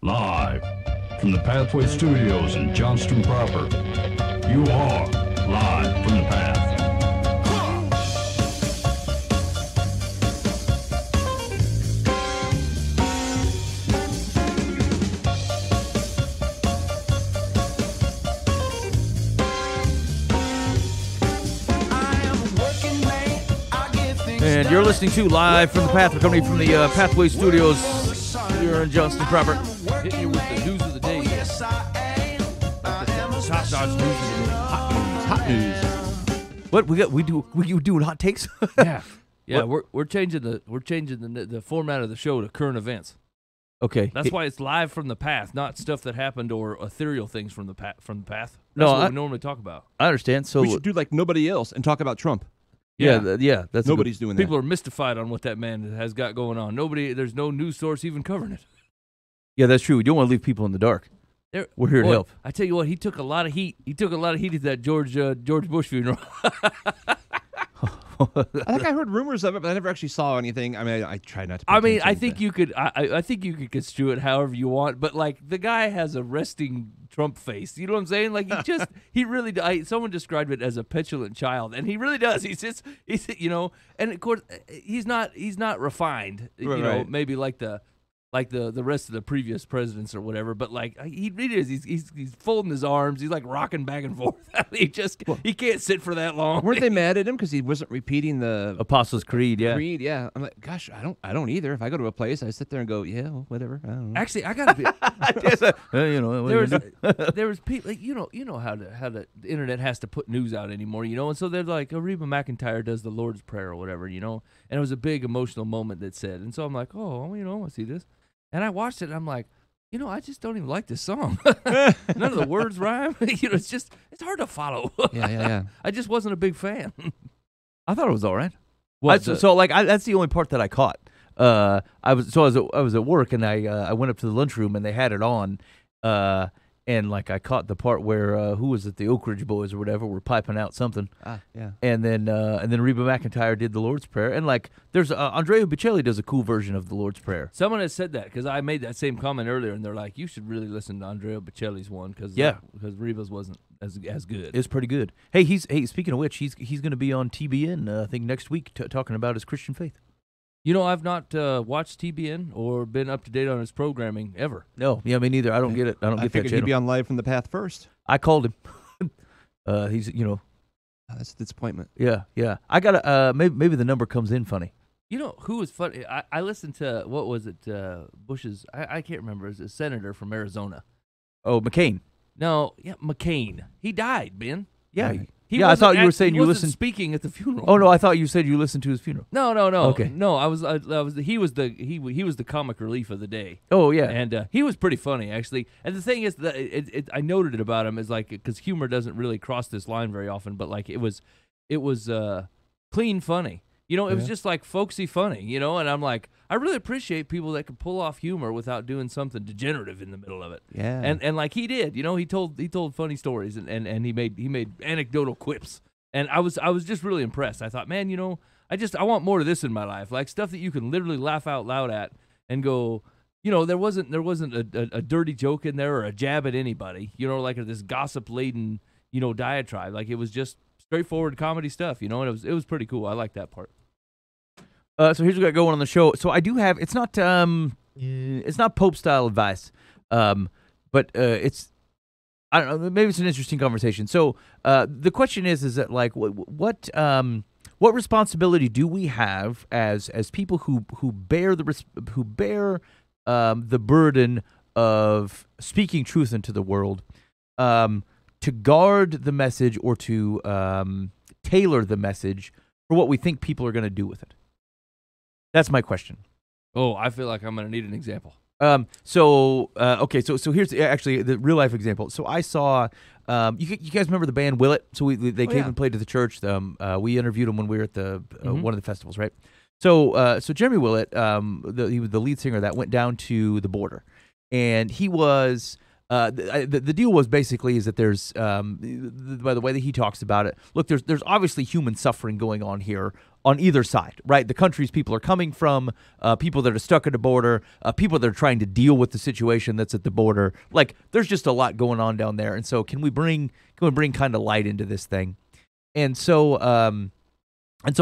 Live from the Pathway Studios in Johnston proper. You are live from the Path. And you're listening to Live from the Path. We're coming from the Pathway Studios here in Johnston proper. Hitting you with the news of the day. Top-notch news of the day. Hot news. What we doing hot takes? Yeah. Yeah, We're changing the format of the show to current events. Okay. That's why it's live from the path, not stuff that happened or ethereal things from the path. That's No, what we normally talk about. I understand. So We should do like nobody else and talk about Trump. yeah, that's Nobody's doing that. People are mystified on what that man has got going on. There's no news source even covering it. Yeah, that's true. We don't want to leave people in the dark. We're here to help. I tell you what, he took a lot of heat. He took a lot of heat at that George Bush funeral. I think I heard rumors of it, but I never actually saw anything. I mean, I try not to. Pay I mean, attention I to think that. you could. I think you could construe it however you want, but like the guy has a resting Trump face. You know what I'm saying? Like he really. Someone described it as a petulant child, and he really does. He's and of course he's not refined. Right. Maybe like the rest of the previous presidents or whatever. But like he really is. He's folding his arms. He's like rocking back and forth. He can't sit for that long. Weren't they mad at him because he wasn't repeating the Apostles' Creed, yeah. creed? Yeah, I'm like, gosh, I don't either. If I go to a place, I sit there and go, yeah, well, whatever. I don't know. Actually, I gotta be. There There was people like, you know how the internet has to put news out anymore, and so they're like Reba McEntire does the Lord's Prayer or whatever, and it was a big emotional moment that said, and so I'm like, oh, I want to see this, and I watched it and I'm like, I just don't even like this song. None of the words rhyme. It's hard to follow. Yeah. I just wasn't a big fan. I thought it was all right. What, That's the only part that I caught. I was at work and I went up to the lunchroom and they had it on, and like I caught the part where who was it, the Oak Ridge Boys or whatever were piping out something, Yeah. and then Reba McEntire did the Lord's Prayer, and like there's Andrea Bocelli does a cool version of the Lord's Prayer. Someone has said that because I made that same comment earlier, and they're like, "You should really listen to Andrea Bocelli's one because Reba's wasn't as good." It's pretty good. Hey, speaking of which, he's going to be on TBN I think next week talking about his Christian faith. I've not watched TBN or been up to date on his programming ever. No, yeah, me neither. I don't get it. I don't I get that figured he'd channel. be on Live from the Path first. I called him. He's That's a disappointment. yeah. I got maybe the number comes in funny. Who was funny? I listened to, what was it, Bush's, I can't remember, it was a senator from Arizona. Oh, McCain. No, yeah, McCain. He died, Ben. Yeah. Right. He I wasn't thought you were act- saying he you wasn't listened. speaking at the funeral. Oh no, I thought you said you listened to his funeral. No. Okay. No, I was he was the comic relief of the day. Oh yeah. And he was pretty funny, actually. And the thing is that I noted it about him is like, because humor doesn't really cross this line very often, but like it was clean funny. It was just like folksy funny, and I'm like, I really appreciate people that can pull off humor without doing something degenerative in the middle of it. Yeah. And like he did, he told funny stories and he made anecdotal quips. And I was just really impressed. I thought, man, I want more of this in my life, like stuff that you can literally laugh out loud at and go, there wasn't a dirty joke in there or a jab at anybody, like this gossip laden, diatribe. Like it was just straightforward comedy stuff, and it was pretty cool. I like that part. So here's what I got going on the show. So I do have. It's not Pope style advice, but it's. I don't know. Maybe it's an interesting conversation. So the question is that like what responsibility do we have as people who bear the burden of speaking truth into the world, to guard the message or to tailor the message for what we think people are going to do with it? That's my question. Oh, I feel like I'm going to need an example. So here's actually the real life example. So I saw, you guys remember the band Willet? So they came and played to the church. We interviewed them when we were at the one of the festivals, right? So Jeremy Willett, he was the lead singer that went down to the border, and he was The deal was basically is that there's by the way that he talks about it. Look, there's obviously human suffering going on here on either side, right? The countries people are coming from, people that are stuck at the border, people that are trying to deal with the situation that's at the border. Like, there's just a lot going on down there, and so can we bring kind of light into this thing? And so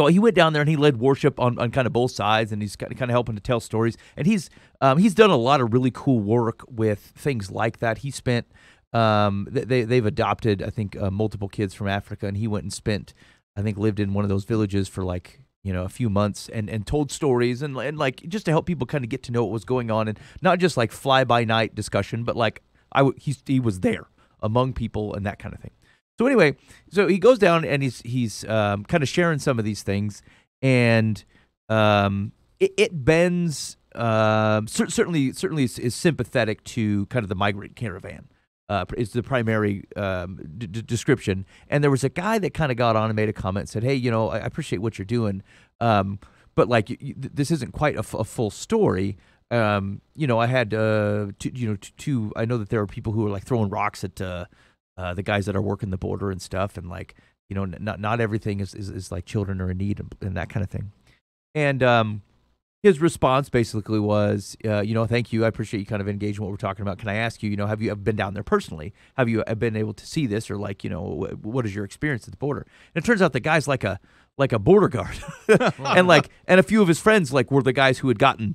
he went down there and he led worship on kind of both sides, and he's kind of helping to tell stories. And he's done a lot of really cool work with things like that. He spent they've adopted, I think, multiple kids from Africa, and he went and spent, I think, lived in one of those villages for like, a few months and told stories and like just to help people kind of get to know what was going on, and not just like fly by night discussion, but like he was there among people and that kind of thing. So anyway, so he goes down and he's kind of sharing some of these things, and it bends certainly is sympathetic to kind of the migrant caravan. Is the primary description. And there was a guy that kind of got on and made a comment and said, hey, I appreciate what you're doing, but like this isn't quite a full story. I had two. I know that there are people who are like throwing rocks at the guys that are working the border and stuff, and like, not everything is like children are in need and that kind of thing. And his response basically was, thank you, I appreciate you kind of engaging what we're talking about. Can I ask you, have you ever been down there personally? Have you been able to see this, or like, what is your experience at the border? And it turns out the guy's like a border guard, and a few of his friends like were the guys who had gotten,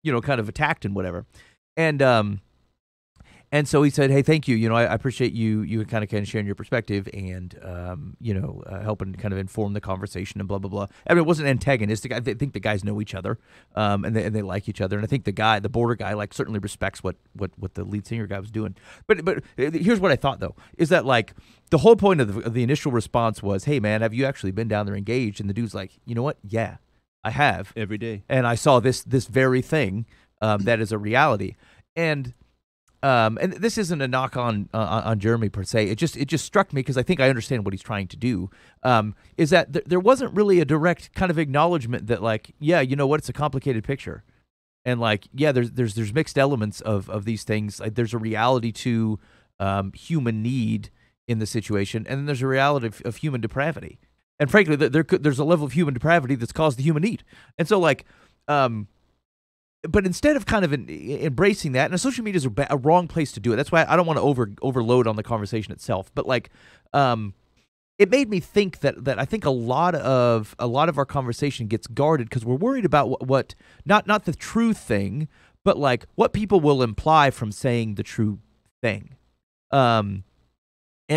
kind of attacked and whatever, And so he said, hey, thank you. I appreciate you kind of sharing your perspective and, helping kind of inform the conversation and blah, blah, blah. I mean, it wasn't antagonistic. I think the guys know each other, and they like each other. And I think the border guy, like, certainly respects what the lead singer guy was doing. But here's what I thought, though, is that, like, the whole point of the initial response was, hey, man, have you actually been down there engaged? And the dude's like, you know what? Yeah, I have. Every day. And I saw this very thing that is a reality. And this isn't a knock on Jeremy per se. It just struck me because I think I understand what he's trying to do. Is that there wasn't really a direct kind of acknowledgement that, like, yeah, you know what, it's a complicated picture, and like, yeah, there's mixed elements of these things. Like, there's a reality to human need in the situation, and then there's a reality of human depravity. And frankly, there's a level of human depravity that's caused the human need, and so like. But instead of kind of embracing that, and social media is a wrong place to do it. That's why I don't want to overload on the conversation itself. But like, it made me think that I think a lot of our conversation gets guarded because we're worried about what not the true thing, but like what people will imply from saying the true thing. And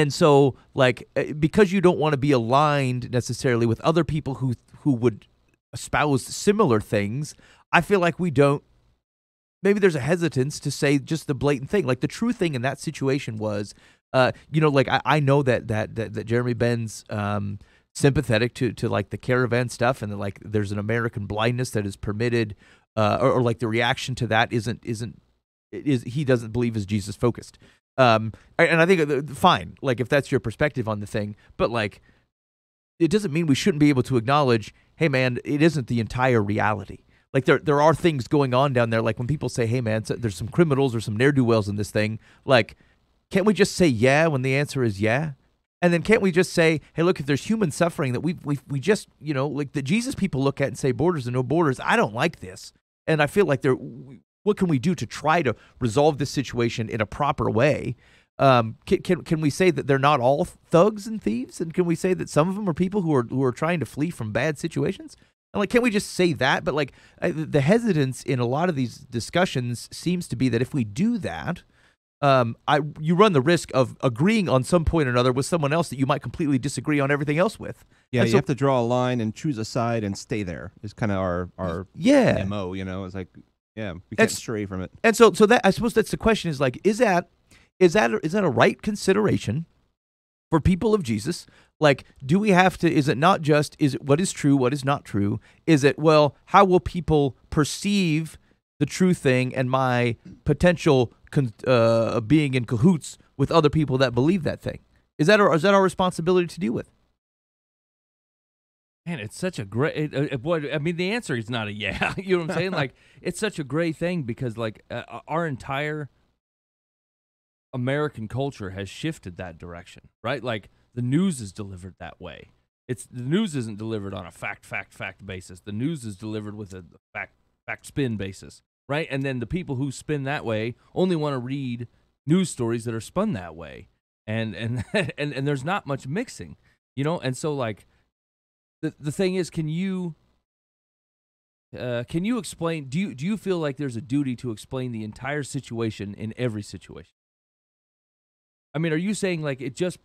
so like, because you don't want to be aligned necessarily with other people who would espouse similar things, I feel like maybe there's a hesitance to say just the blatant thing. Like, the true thing in that situation was, like I know that Jeremy Ben's sympathetic to like the caravan stuff, and that, like, there's an American blindness that is permitted, or like the reaction to that isn't he doesn't believe is Jesus focused. And I think fine, like, if that's your perspective on the thing, but like, it doesn't mean we shouldn't be able to acknowledge, hey man, it isn't the entire reality. Like, there are things going on down there. Like, when people say, hey man, there's some criminals or some ne'er-do-wells in this thing, like, can't we just say yeah when the answer is yeah? And then can't we just say, hey, look, if there's human suffering that we just, like the Jesus people look at and say borders and no borders, I don't like this. And I feel like what can we do to try to resolve this situation in a proper way? Can we say that they're not all thugs and thieves? And can we say that some of them are people who are trying to flee from bad situations? And like, can't we just say that? But like, the hesitance in a lot of these discussions seems to be that if we do that, you run the risk of agreeing on some point or another with someone else that you might completely disagree on everything else with. Yeah, and you have to draw a line and choose a side and stay there. Is kind of our MO. It's like, yeah, we can't stray from it. And so that, I suppose that's the question, is like, is that a right consideration for people of Jesus? Like, do we have to, is it not just, is it what is true, what is not true? Is it, well, how will people perceive the true thing and my potential being in cahoots with other people that believe that thing? Is that our responsibility to deal with? Man, it's such a great, I mean, the answer is not a yeah. You know what I'm saying? Like, it's such a great thing because, like, our entire American culture has shifted that direction, right? Like the news is delivered that way. The news isn't delivered on a fact basis. The news is delivered with a fact spin basis, right? And then the people who spin that way only want to read news stories that are spun that way, and there's not much mixing, And so like the thing is, can you explain? Do you feel like there's a duty to explain the entire situation in every situation? I mean, are you saying like it just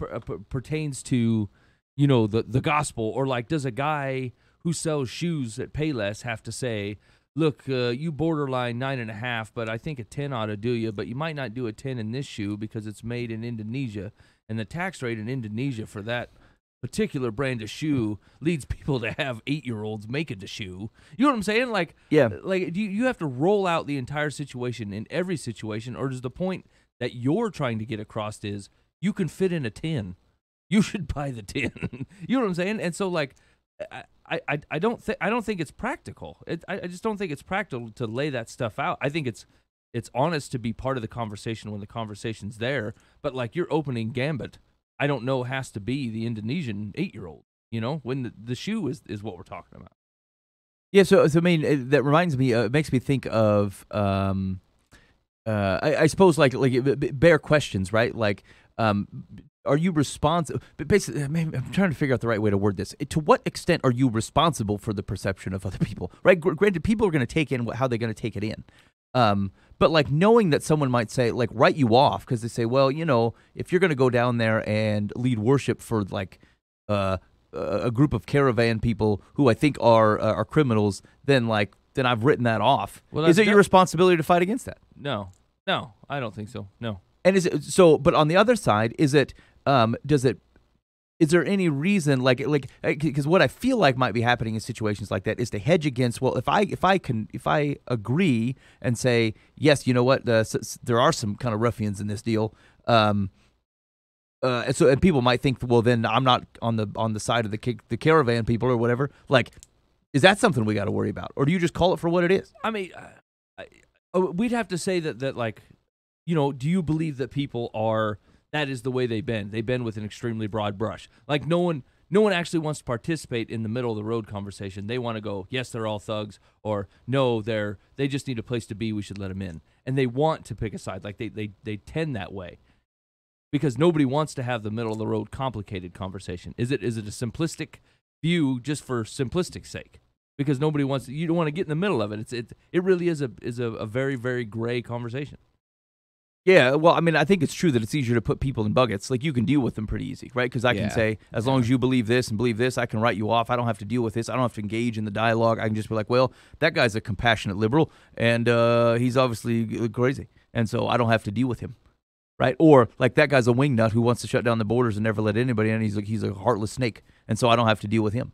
pertains to, the gospel, or like does a guy who sells shoes at Payless have to say, look, you borderline 9.5, but I think a 10 ought to do you, but you might not do a 10 in this shoe because it's made in Indonesia, and the tax rate in Indonesia for that particular brand of shoe leads people to have 8-year-olds making the shoe. You know what I'm saying? Like, yeah. Like, do you have to roll out the entire situation in every situation, or does the point that you're trying to get across is you can fit in a 10? You should buy the 10. You know what I'm saying? And so, like, I don't think it's practical. I just don't think it's practical to lay that stuff out. I think it's honest to be part of the conversation when the conversation's there. But like your opening gambit, I don't know has to be the Indonesian 8-year-old. When the shoe is what we're talking about. Yeah. So I mean, that reminds me. It makes me think of. I suppose like bare questions, right? Like, are you responsible? But basically, I'm trying to figure out the right way to word this. To what extent are you responsible for the perception of other people? Right? Granted, people are going to take in how they're going to take it in. But like knowing that someone might say, like, write you off because they say, well, if you're going to go down there and lead worship for like a group of caravan people who I think are criminals, then I've written that off. Well, is it your responsibility to fight against that? No, I don't think so. No. And is it so? But on the other side, is it? Is there any reason because what I feel like might be happening in situations like that is to hedge against, well, if I agree and say, yes, you know what, there are some kind of ruffians in this deal, and people might think, well, then I'm not on the side of the caravan people or whatever. Like, is that something we got to worry about, or do you just call it for what it is? I mean, we'd have to say that like, do you believe that people are? That is the way they bend. They bend with an extremely broad brush. Like no one actually wants to participate in the middle of the road conversation. They want to go, yes, they're all thugs, or no, they just need a place to be. We should let them in. And they want to pick a side. Like they tend that way because nobody wants to have the middle of the road complicated conversation. Is it a simplistic view just for simplistic sake? Because nobody wants. You don't want to get in the middle of it. It really is a very, very gray conversation. Yeah, well, I mean, I think it's true that it's easier to put people in buckets. Like, you can deal with them pretty easy, right? Because I can say, as long as you believe this and believe this, I can write you off. I don't have to deal with this. I don't have to engage in the dialogue. I can just be like, well, that guy's a compassionate liberal, and he's obviously crazy, and so I don't have to deal with him, right? Or, like, that guy's a wingnut who wants to shut down the borders and never let anybody in. He's a heartless snake, and so I don't have to deal with him.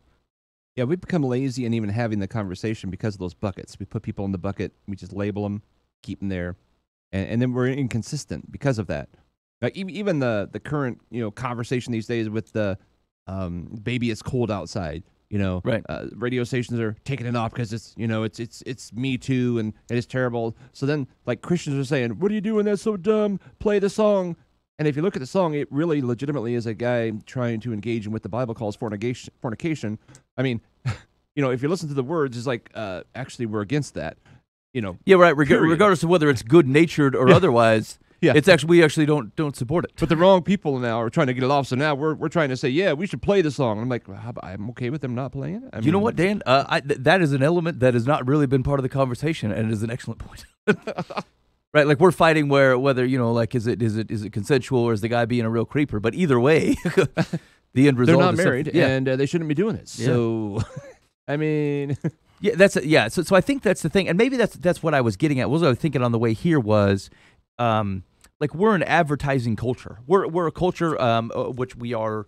Yeah, we've become lazy in even having the conversation because of those buckets. We put people in the bucket. We just label them, keep them there. And then we're inconsistent because of that. Like even the current conversation these days with the baby, it's cold outside. Right? Radio stations are taking it off because it's Me Too and it is terrible. So then like Christians are saying, "What are you doing? That's so dumb. Play the song." And if you look at the song, it really legitimately is a guy trying to engage in what the Bible calls fornication. I mean, if you listen to the words, it's like actually we're against that. Yeah, right. Regardless of whether it's good-natured or otherwise, it's actually we actually don't support it. But the wrong people now are trying to get it off. So now we're trying to say, yeah, we should play the song. I'm like, I'm okay with them not playing it. You know what, Dan? That is an element that has not really been part of the conversation, and it is an excellent point. Right, like we're fighting whether is it consensual or is the guy being a real creeper? But either way, the end result. They're not married, and they shouldn't be doing it. So, I mean. Yeah, So I think that's the thing, and maybe that's what I was getting at. What I was thinking on the way here was, like we're an advertising culture. We're a culture which we are.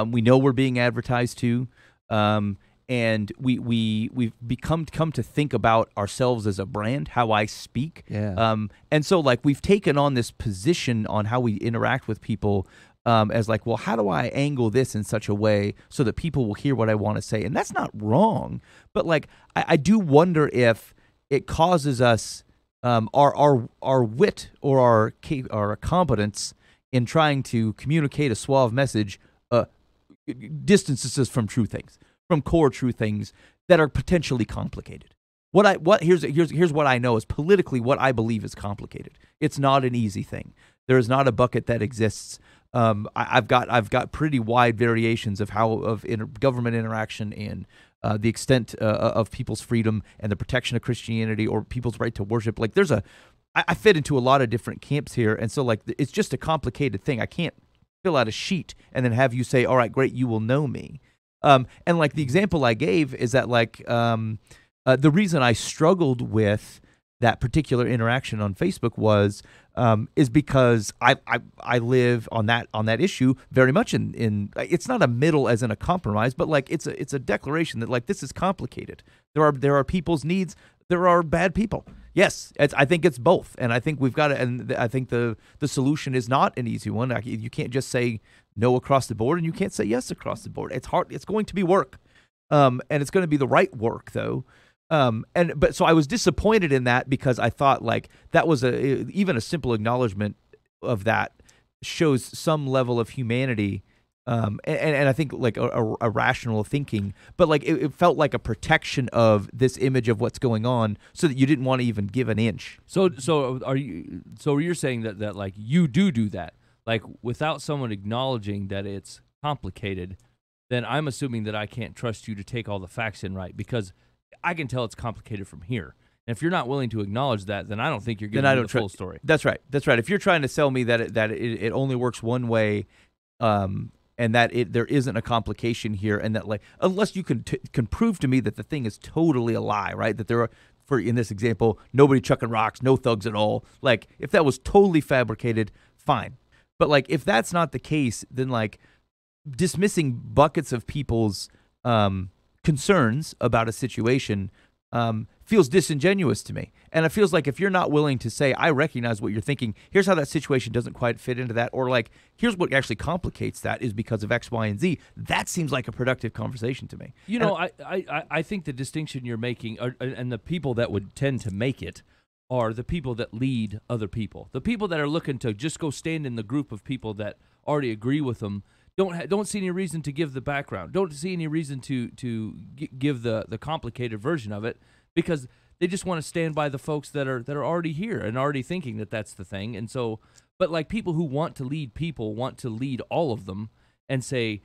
We know we're being advertised to, and we've come to think about ourselves as a brand, how I speak. Yeah. And so like we've taken on this position on how we interact with people. As like, well, how do I angle this in such a way so that people will hear what I want to say? And that's not wrong, but like, I do wonder if it causes us our wit or our competence in trying to communicate a suave message distances us from true things, from core true things that are potentially complicated. Here's what I know is politically what I believe is complicated. It's not an easy thing. There is not a bucket that exists. I've got pretty wide variations of government interaction and the extent of people's freedom and the protection of Christianity or people's right to worship. Like I fit into a lot of different camps here, and so like it's just a complicated thing. I can't fill out a sheet and then have you say, all right, great, you will know me. And like the example I gave is that like the reason I struggled with that particular interaction on Facebook is because I live on that issue very much in it's not a middle as in a compromise, but like it's a declaration that like this is complicated. There are people's needs. There are bad people. Yes, I think it's both, and I think we've got to. And I think the solution is not an easy one. You can't just say no across the board, and you can't say yes across the board. It's hard. It's going to be work, and it's going to be the right work though. So I was disappointed in that because I thought like that was even a simple acknowledgement of that shows some level of humanity. And I think like a rational thinking, but like it felt like a protection of this image of what's going on, so that you didn't want to even give an inch. So you're saying that like you do that, like without someone acknowledging that it's complicated, then I'm assuming that I can't trust you to take all the facts in right, because I can tell it's complicated from here. And if you're not willing to acknowledge that, then I don't think you're giving me the full story. That's right. If you're trying to sell me that it only works one way, and that there isn't a complication here, and that like unless you can prove to me that the thing is totally a lie, right? That there are, for in this example, nobody chucking rocks, no thugs at all. Like if that was totally fabricated, fine. But like if that's not the case, then like dismissing buckets of people's concerns about a situation feels disingenuous to me. And it feels like if you're not willing to say, I recognize what you're thinking, here's how that situation doesn't quite fit into that, or like, here's what actually complicates that is because of X, Y, and Z, that seems like a productive conversation to me. You know, I think the distinction you're making, and the people that would tend to make it, are the people that lead other people. The people that are looking to just go stand in the group of people that already agree with them, don't see any reason to give the background. Don't see any reason to give the complicated version of it, because they just want to stand by the folks that are already here and already thinking that that's the thing. And so, but like people who want to lead people want to lead all of them and say,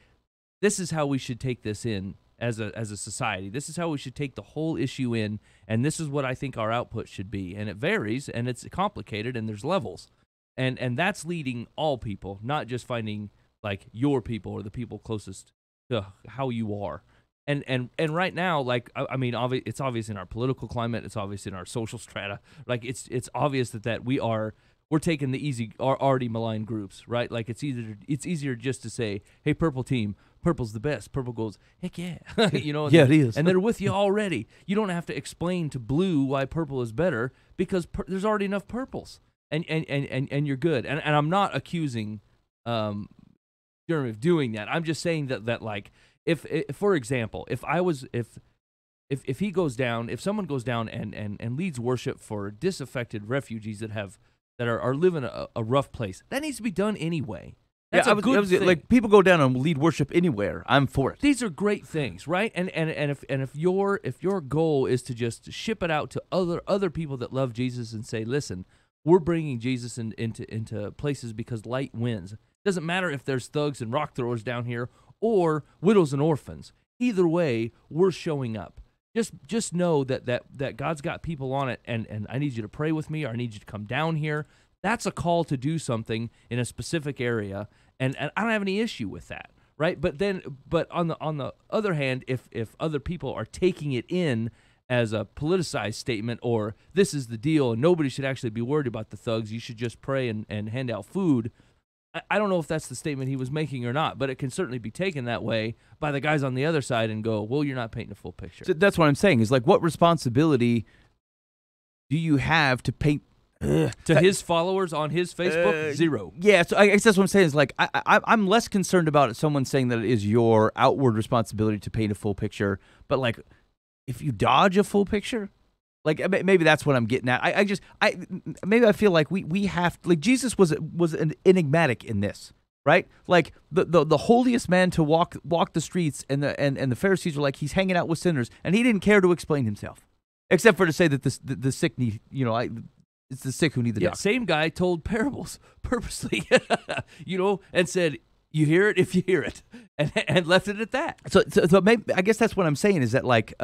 this is how we should take this in as a society. This is how we should take the whole issue in, and this is what I think our output should be. And it varies, and it's complicated, and there's levels. And that's leading all people, not just finding like your people or the people closest to how you are. And right now, like I mean, it's obvious in our political climate, it's obvious in our social strata. Like it's obvious that we're taking the easy, already maligned groups, right? Like it's easier just to say, hey, purple team, purple's the best. Purple goes, heck yeah, you know. Yeah, it is. And they're with you already. You don't have to explain to blue why purple is better, because there's already enough purples, and you're good. And I'm not accusing Jeremy of doing that. I'm just saying that like. If for example, if he goes down, if someone goes down and leads worship for disaffected refugees that are living a rough place, that needs to be done anyway. That's a good thing. Like people go down and lead worship anywhere, I'm for it. These are great things, right? And if your goal is to just ship it out to other people that love Jesus and say, listen, we're bringing Jesus into places because light wins. Doesn't matter if there's thugs and rock throwers down here, or widows and orphans. Either way, we're showing up. Just know that God's got people on it, and I need you to pray with me, or I need you to come down here. That's a call to do something in a specific area, and I don't have any issue with that, right? But on the other hand, if other people are taking it in as a politicized statement, or this is the deal, and nobody should actually be worried about the thugs, you should just pray and hand out food, I don't know if that's the statement he was making or not, but it can certainly be taken that way by the guys on the other side and go, well, you're not painting a full picture. So that's what I'm saying, is like, what responsibility do you have to paint to his followers on his Facebook? Zero. Yeah, so I guess that's what I'm saying, is like, I'm less concerned about someone saying that it is your outward responsibility to paint a full picture, but like, if you dodge a full picture, Like maybe that's what I'm getting at. Maybe I feel like we have, like, Jesus was an enigmatic in this, right? Like the holiest man to walk the streets, and the Pharisees were like, he's hanging out with sinners, and he didn't care to explain himself, except for to say that the sick need, it's the sick who need the doctor. Same guy told parables purposely, and said, you hear it if you hear it, and left it at that. So maybe, I guess that's what I'm saying, is that, like,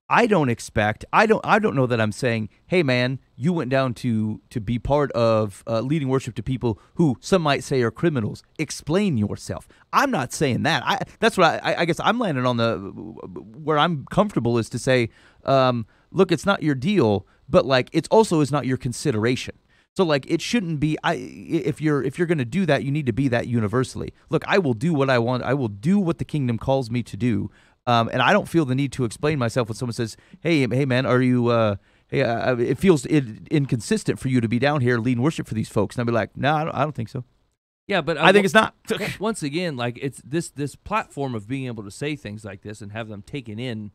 I don't know that I'm saying, hey man, you went down to be part of leading worship to people who some might say are criminals. Explain yourself. I'm not saying that. That's what I guess I'm landing on where I'm comfortable, is to say, look, it's not your deal, but like it's also is not your consideration. So like it shouldn't be. If you're going to do that, you need to be that universally. Look, I will do what I want. I will do what the kingdom calls me to do. And I don't feel the need to explain myself when someone says, "Hey, man, are you? It feels inconsistent for you to be down here leading worship for these folks." And I'd be like, "No, I don't think so." Yeah, but I think it's not. Once again, like it's this platform of being able to say things like this and have them taken in,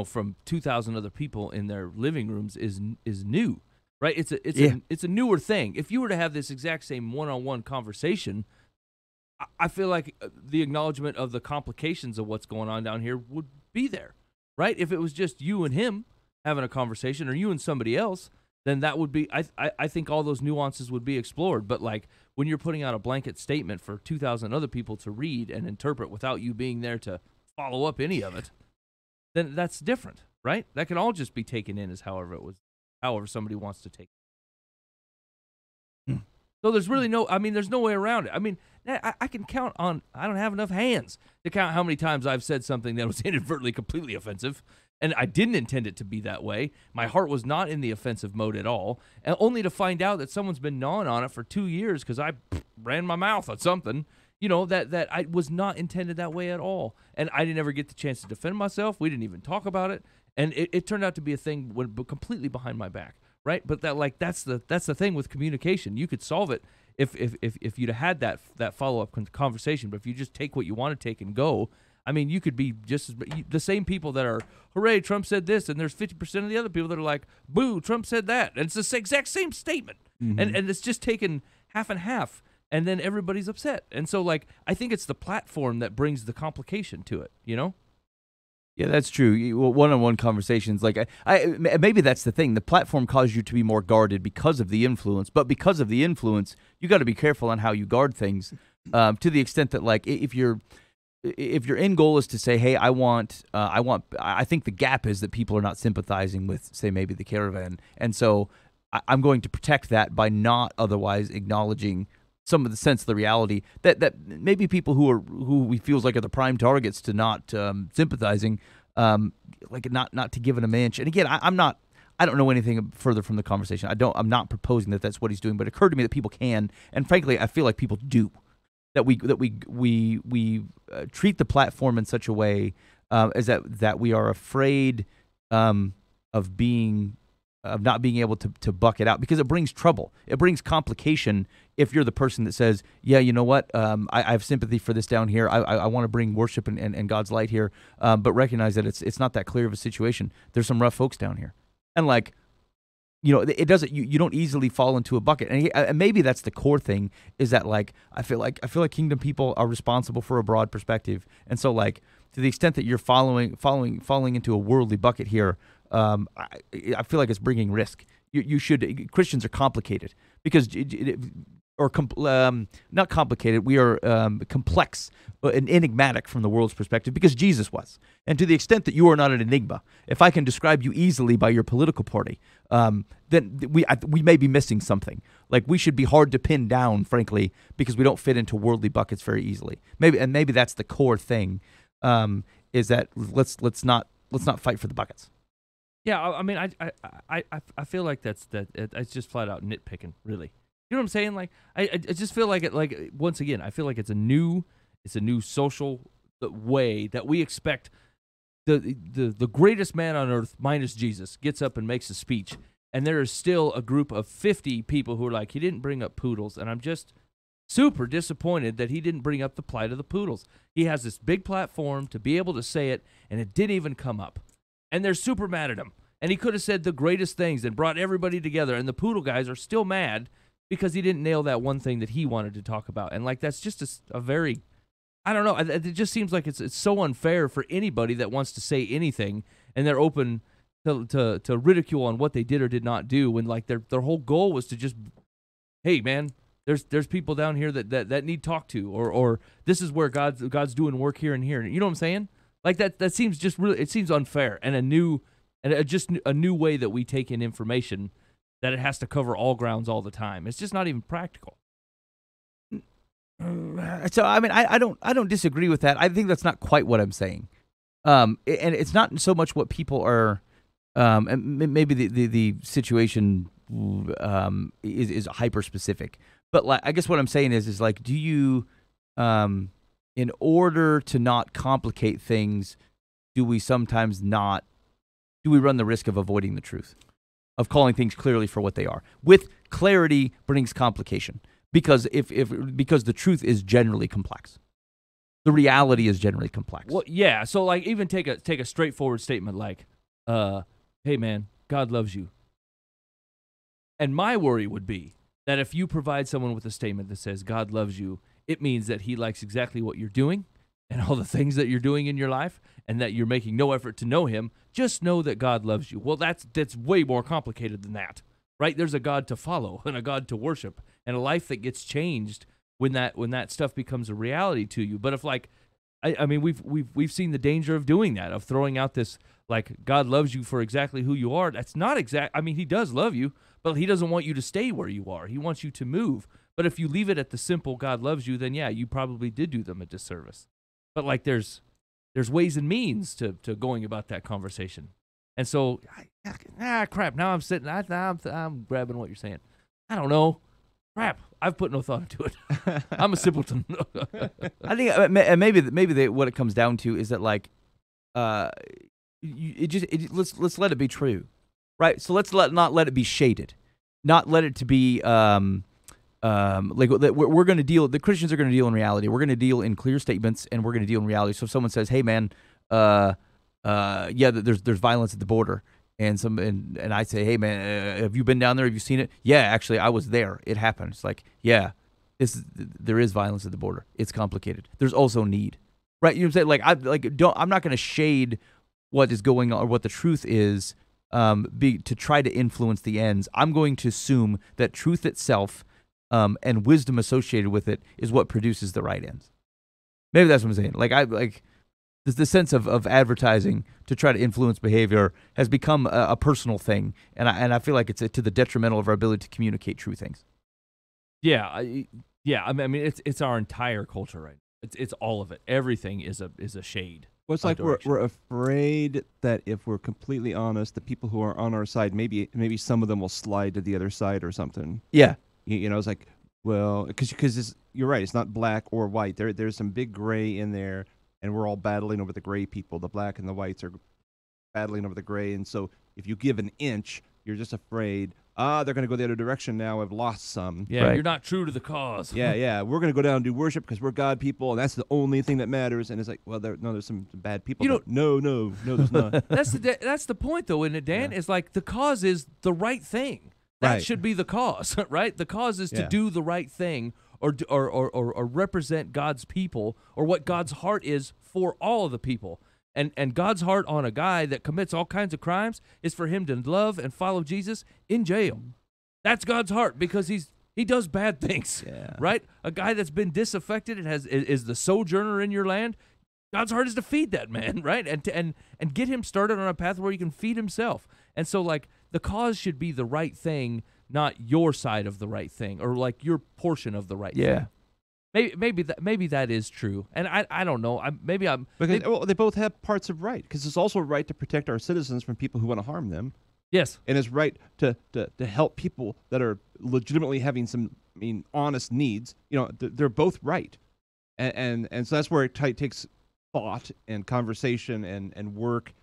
from 2,000 other people in their living rooms is new, right? It's a newer thing. If you were to have this exact same one-on-one conversation, I feel like the acknowledgement of the complications of what's going on down here would be there, right? If it was just you and him having a conversation, or you and somebody else, then that would be, I think all those nuances would be explored. But like when you're putting out a blanket statement for 2,000 other people to read and interpret without you being there to follow up any of it, then that's different, right? That can all just be taken in as however somebody wants to take it. So there's really there's no way around it. I mean, I can count on, I don't have enough hands to count how many times I've said something that was inadvertently completely offensive, and I didn't intend it to be that way. My heart was not in the offensive mode at all, and only to find out that someone's been gnawing on it for 2 years because I ran my mouth on something, that I was not intended that way at all. And I didn't ever get the chance to defend myself. We didn't even talk about it, and it turned out to be a thing completely behind my back. Right, but that's the thing with communication. You could solve it if you'd had that follow up conversation. But if you just take what you want to take and go, I mean, you could be just the same people that are, hooray, Trump said this, and there's 50% of the other people that are like, boo, Trump said that, and it's the exact same statement, and it's just taken half and half, and then everybody's upset. And so, like, I think it's the platform that brings the complication to it. Yeah, that's true. One-on-one conversations, like maybe that's the thing. The platform caused you to be more guarded because of the influence, but because of the influence, you got to be careful on how you guard things. To the extent that, like, if your end goal is to say, hey, I think the gap is that people are not sympathizing with, say, maybe the caravan, and so I'm going to protect that by not otherwise acknowledging some of the sense of the reality that maybe people who we feels like are the prime targets to not sympathizing, like not to give it an inch. And again, I don't know anything further from the conversation. I'm not proposing that that's what he's doing, but it occurred to me that people can, and frankly, I feel like people do. That we treat the platform in such a way as that we are afraid of not being able to buck it out, because it brings trouble. It brings complication if you're the person that says, yeah, you know what, I have sympathy for this down here. I want to bring worship and God's light here, but recognize that it's not that clear of a situation. There's some rough folks down here. And like, it doesn't, you don't easily fall into a bucket. And maybe that's the core thing, is that, like, I feel like kingdom people are responsible for a broad perspective. And so, like, to the extent that you're falling into a worldly bucket here, I feel like it's bringing risk. Christians are complicated because, not complicated. We are complex and enigmatic from the world's perspective because Jesus was. And to the extent that you are not an enigma, if I can describe you easily by your political party, then we may be missing something. Like, we should be hard to pin down, frankly, because we don't fit into worldly buckets very easily. Maybe that's the core thing, is that let's not fight for the buckets. Yeah, I mean, I feel like it's just flat out nitpicking, really. You know what I'm saying? Like, I just feel like it. Like, once again, I feel like it's a new social way that we expect. The greatest man on earth, minus Jesus, gets up and makes a speech, and there is still a group of 50 people who are like, he didn't bring up poodles, and I'm just super disappointed that he didn't bring up the plight of the poodles. He has this big platform to be able to say it, and it didn't even come up. And they're super mad at him. And he could have said the greatest things and brought everybody together. And the Poodle guys are still mad because he didn't nail that one thing that he wanted to talk about. And like that's just a very, I don't know. It just seems like it's so unfair for anybody that wants to say anything and they're open to ridicule on what they did or did not do when like their whole goal was to just, hey man, there's people down here that need talked to or this is where God's doing work here and here. You know what I'm saying? Like that seems just really, it seems unfair and just a new way that we take in information that it has to cover all grounds all the time. It's just not even practical. So I mean, I don't disagree with that. I think that's not quite what I'm saying. And it's not so much what people are. And maybe the situation is hyper specific. But like, I guess what I'm saying is like, do you, in order to not complicate things, do we run the risk of avoiding the truth, of calling things clearly for what they are? With clarity brings complication, because because the truth is generally complex, the reality is generally complex. Well, yeah. So like, even take a straightforward statement like, "Hey man, God loves you." And my worry would be that if you provide someone with a statement that says God loves you, it means that he likes exactly what you're doing and all the things that you're doing in your life and that you're making no effort to know him. Just know that God loves you. Well, that's way more complicated than that, right? There's a God to follow and a God to worship and a life that gets changed when that stuff becomes a reality to you. But if like, I mean, we've seen the danger of doing that, of throwing out this, like, God loves you for exactly who you are. That's not exact. I mean, he does love you, but he doesn't want you to stay where you are. He wants you to move. But if you leave it at the simple God loves you, then yeah, you probably did do them a disservice. But like, there's ways and means to going about that conversation. And so, crap. Now I'm sitting. I'm grabbing what you're saying. I don't know. Crap. I've put no thought into it. I'm a simpleton. I think maybe what it comes down to is that like, let's let it be true, right? So let's not let it be shaded, not let it to be like we're going to deal. The Christians are going to deal in reality. We're going to deal in clear statements, and we're going to deal in reality. So if someone says, "Hey, man, yeah, there's violence at the border," and I say, "Hey, man, have you been down there? Have you seen it?" "Yeah, actually, I was there. It happened." It's like, yeah, there is violence at the border. It's complicated. There's also need, right? You know what I'm saying? I'm not going to shade what is going on or what the truth is, to try to influence the ends. I'm going to assume that truth itself, and wisdom associated with it, is what produces the right ends. Maybe that's what I'm saying. Like the sense of advertising to try to influence behavior has become a personal thing, and I feel like it's to the detrimental of our ability to communicate true things. Yeah, I mean, it's our entire culture, right? It's all of it. Everything is a shade. Well, it's like we're afraid that if we're completely honest, the people who are on our side, maybe some of them will slide to the other side or something. Yeah, you know, it's like, well, because you're right. It's not black or white. There's some big gray in there, and we're all battling over the gray people. The black and the whites are battling over the gray, and so if you give an inch, you're just afraid. They're going to go the other direction now. I've lost some. Yeah, right. You're not true to the cause. Yeah. We're going to go down and do worship because we're God people, and that's the only thing that matters. And it's like, well, there's some bad people. No, there's not. That's the point, though, isn't it, Dan? Yeah. It's like the cause is the right thing. That should be the cause, right? The cause is to do the right thing or represent God's people or what God's heart is for all of the people. And God's heart on a guy that commits all kinds of crimes is for him to love and follow Jesus in jail. That's God's heart because he does bad things, right? A guy that's been disaffected and is the sojourner in your land. God's heart is to feed that man, right? And get him started on a path where he can feed himself. And so, like, the cause should be the right thing, not your side of the right thing or like your portion of the right thing. Maybe that is true, and I don't know. They both have parts of right, because it's also right to protect our citizens from people who want to harm them. Yes, and it's right to help people that are legitimately having some honest needs. You know, they're both right, and so that's where it takes thought and conversation and work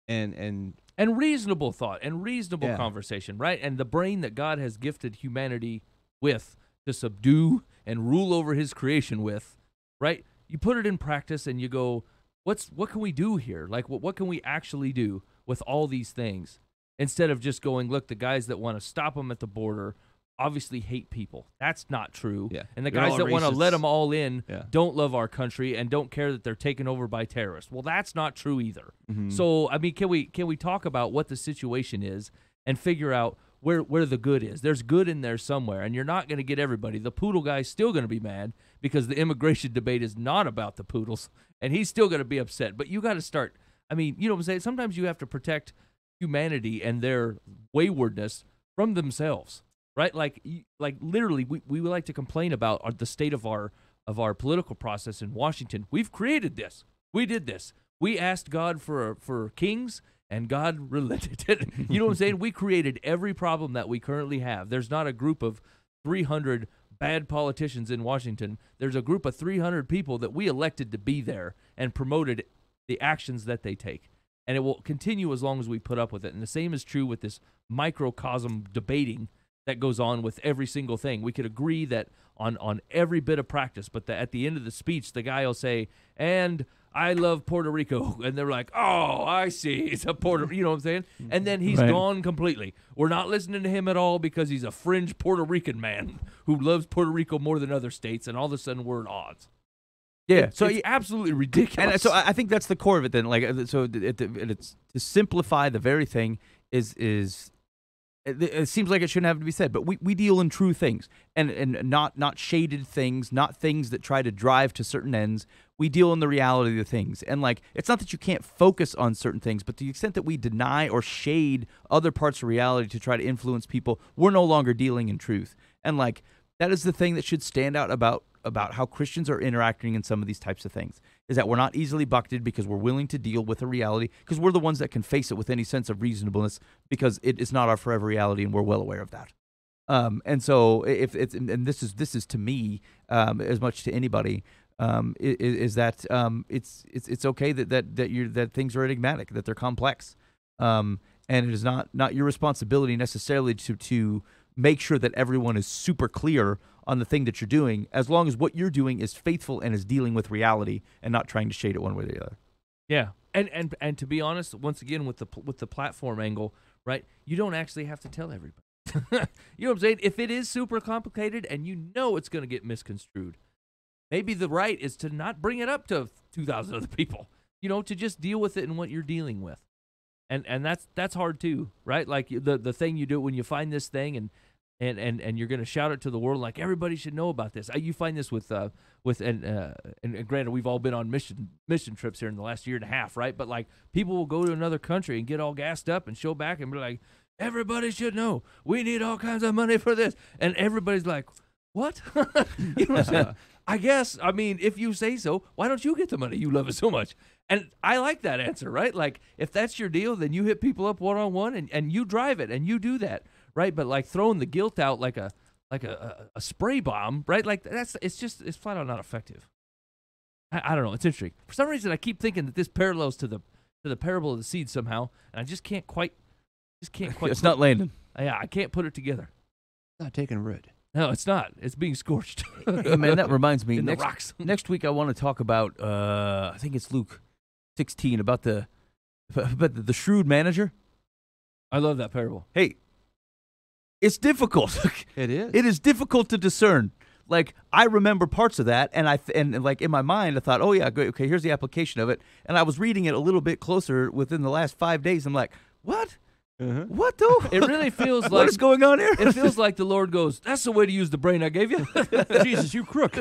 and reasonable thought and reasonable conversation, right? And the brain that God has gifted humanity with to subdue and rule over his creation with, right? You put it in practice and you go, what can we do here? Like, what can we actually do with all these things? instead of just going, look, the guys that want to stop them at the border obviously hate people. That's not true. Yeah. And the They're guys all that want to let racists. them all in Yeah. don't love our country and don't care that they're taken over by terrorists. Well, that's not true either. Mm-hmm. So, I mean, can we talk about what the situation is and figure out where the good is? There's good in there somewhere, and you're not going to get everybody. The poodle guy's still going to be mad because the immigration debate is not about the poodles, and he's still going to be upset. But you got to start. I mean, you know what I'm saying? Sometimes you have to protect humanity and their waywardness from themselves, right? Like literally, we like to complain about the state of our political process in Washington. We've created this. We did this. We asked God for kings, and God relented. You know what I'm saying? We created every problem that we currently have. There's not a group of 300 bad politicians in Washington. There's a group of 300 people that we elected to be there and promoted the actions that they take. And it will continue as long as we put up with it. And the same is true with this microcosm debating that goes on with every single thing. We could agree that on every bit of practice, but at the end of the speech, the guy will say, and I love Puerto Rico. And they're like, oh, I see. It's a Puerto, you know what I'm saying? And then he's Right. gone completely. We're not listening to him at all because he's a fringe Puerto Rican man who loves Puerto Rico more than other states. And all of a sudden we're at odds. Yeah. So it's absolutely ridiculous. And so I think that's the core of it. Then, like, so it's to simplify the very thing is it seems like it shouldn't have to be said, but we deal in true things and not shaded things, not things that try to drive to certain ends. We deal in the reality of the things, and like it's not that you can't focus on certain things, but to the extent that we deny or shade other parts of reality to try to influence people, we're no longer dealing in truth. And like that is the thing that should stand out about how Christians are interacting in some of these types of things, is that we're not easily bucketed because we're willing to deal with a reality, because we're the ones that can face it with any sense of reasonableness, because it is not our forever reality, and we're well aware of that. And so if it's, and this is to me as much to anybody, is that it's okay that things are enigmatic, that they're complex, and it is not your responsibility necessarily to make sure that everyone is super clear on the thing that you're doing, as long as what you're doing is faithful and is dealing with reality and not trying to shade it one way or the other. Yeah, and to be honest, once again with the platform angle, right? You don't actually have to tell everybody. You know what I'm saying? If it is super complicated and you know it's going to get misconstrued, maybe the right is to not bring it up to 2,000 other people. You know, to just deal with it in what you're dealing with, and that's hard too, right? Like the thing you do when you find this thing and you're going to shout it to the world, like everybody should know about this. You find this with granted, we've all been on mission trips here in the last year and a half, right? But like people will go to another country and get all gassed up and show back and be like, everybody should know we need all kinds of money for this, and everybody's like, what? You know what I'm saying? I guess, I mean, if you say so, why don't you get the money? You love it so much. And I like that answer, right? Like if that's your deal, then you hit people up one-on-one and you drive it and you do that. Right, but like throwing the guilt out like a spray bomb, right? Like it's flat out not effective. I don't know. It's interesting. For some reason, I keep thinking that this parallels to the parable of the seed somehow, and I just can't quite. It's not landing. Yeah, I can't put it together. Not taking root. No, it's not. It's being scorched. Hey, man, that reminds me. In the rocks. Next week, I want to talk about. I think it's Luke 16 about the shrewd manager. I love that parable. Hey. It's difficult. It is. It is difficult to discern. Like I remember parts of that, and and like in my mind, I thought, oh yeah, okay, here's the application of it. And I was reading it a little bit closer within the last 5 days. I'm like, what? What though? It really feels like what is going on here? It feels like the Lord goes, "That's the way to use the brain I gave you." Jesus, you crook.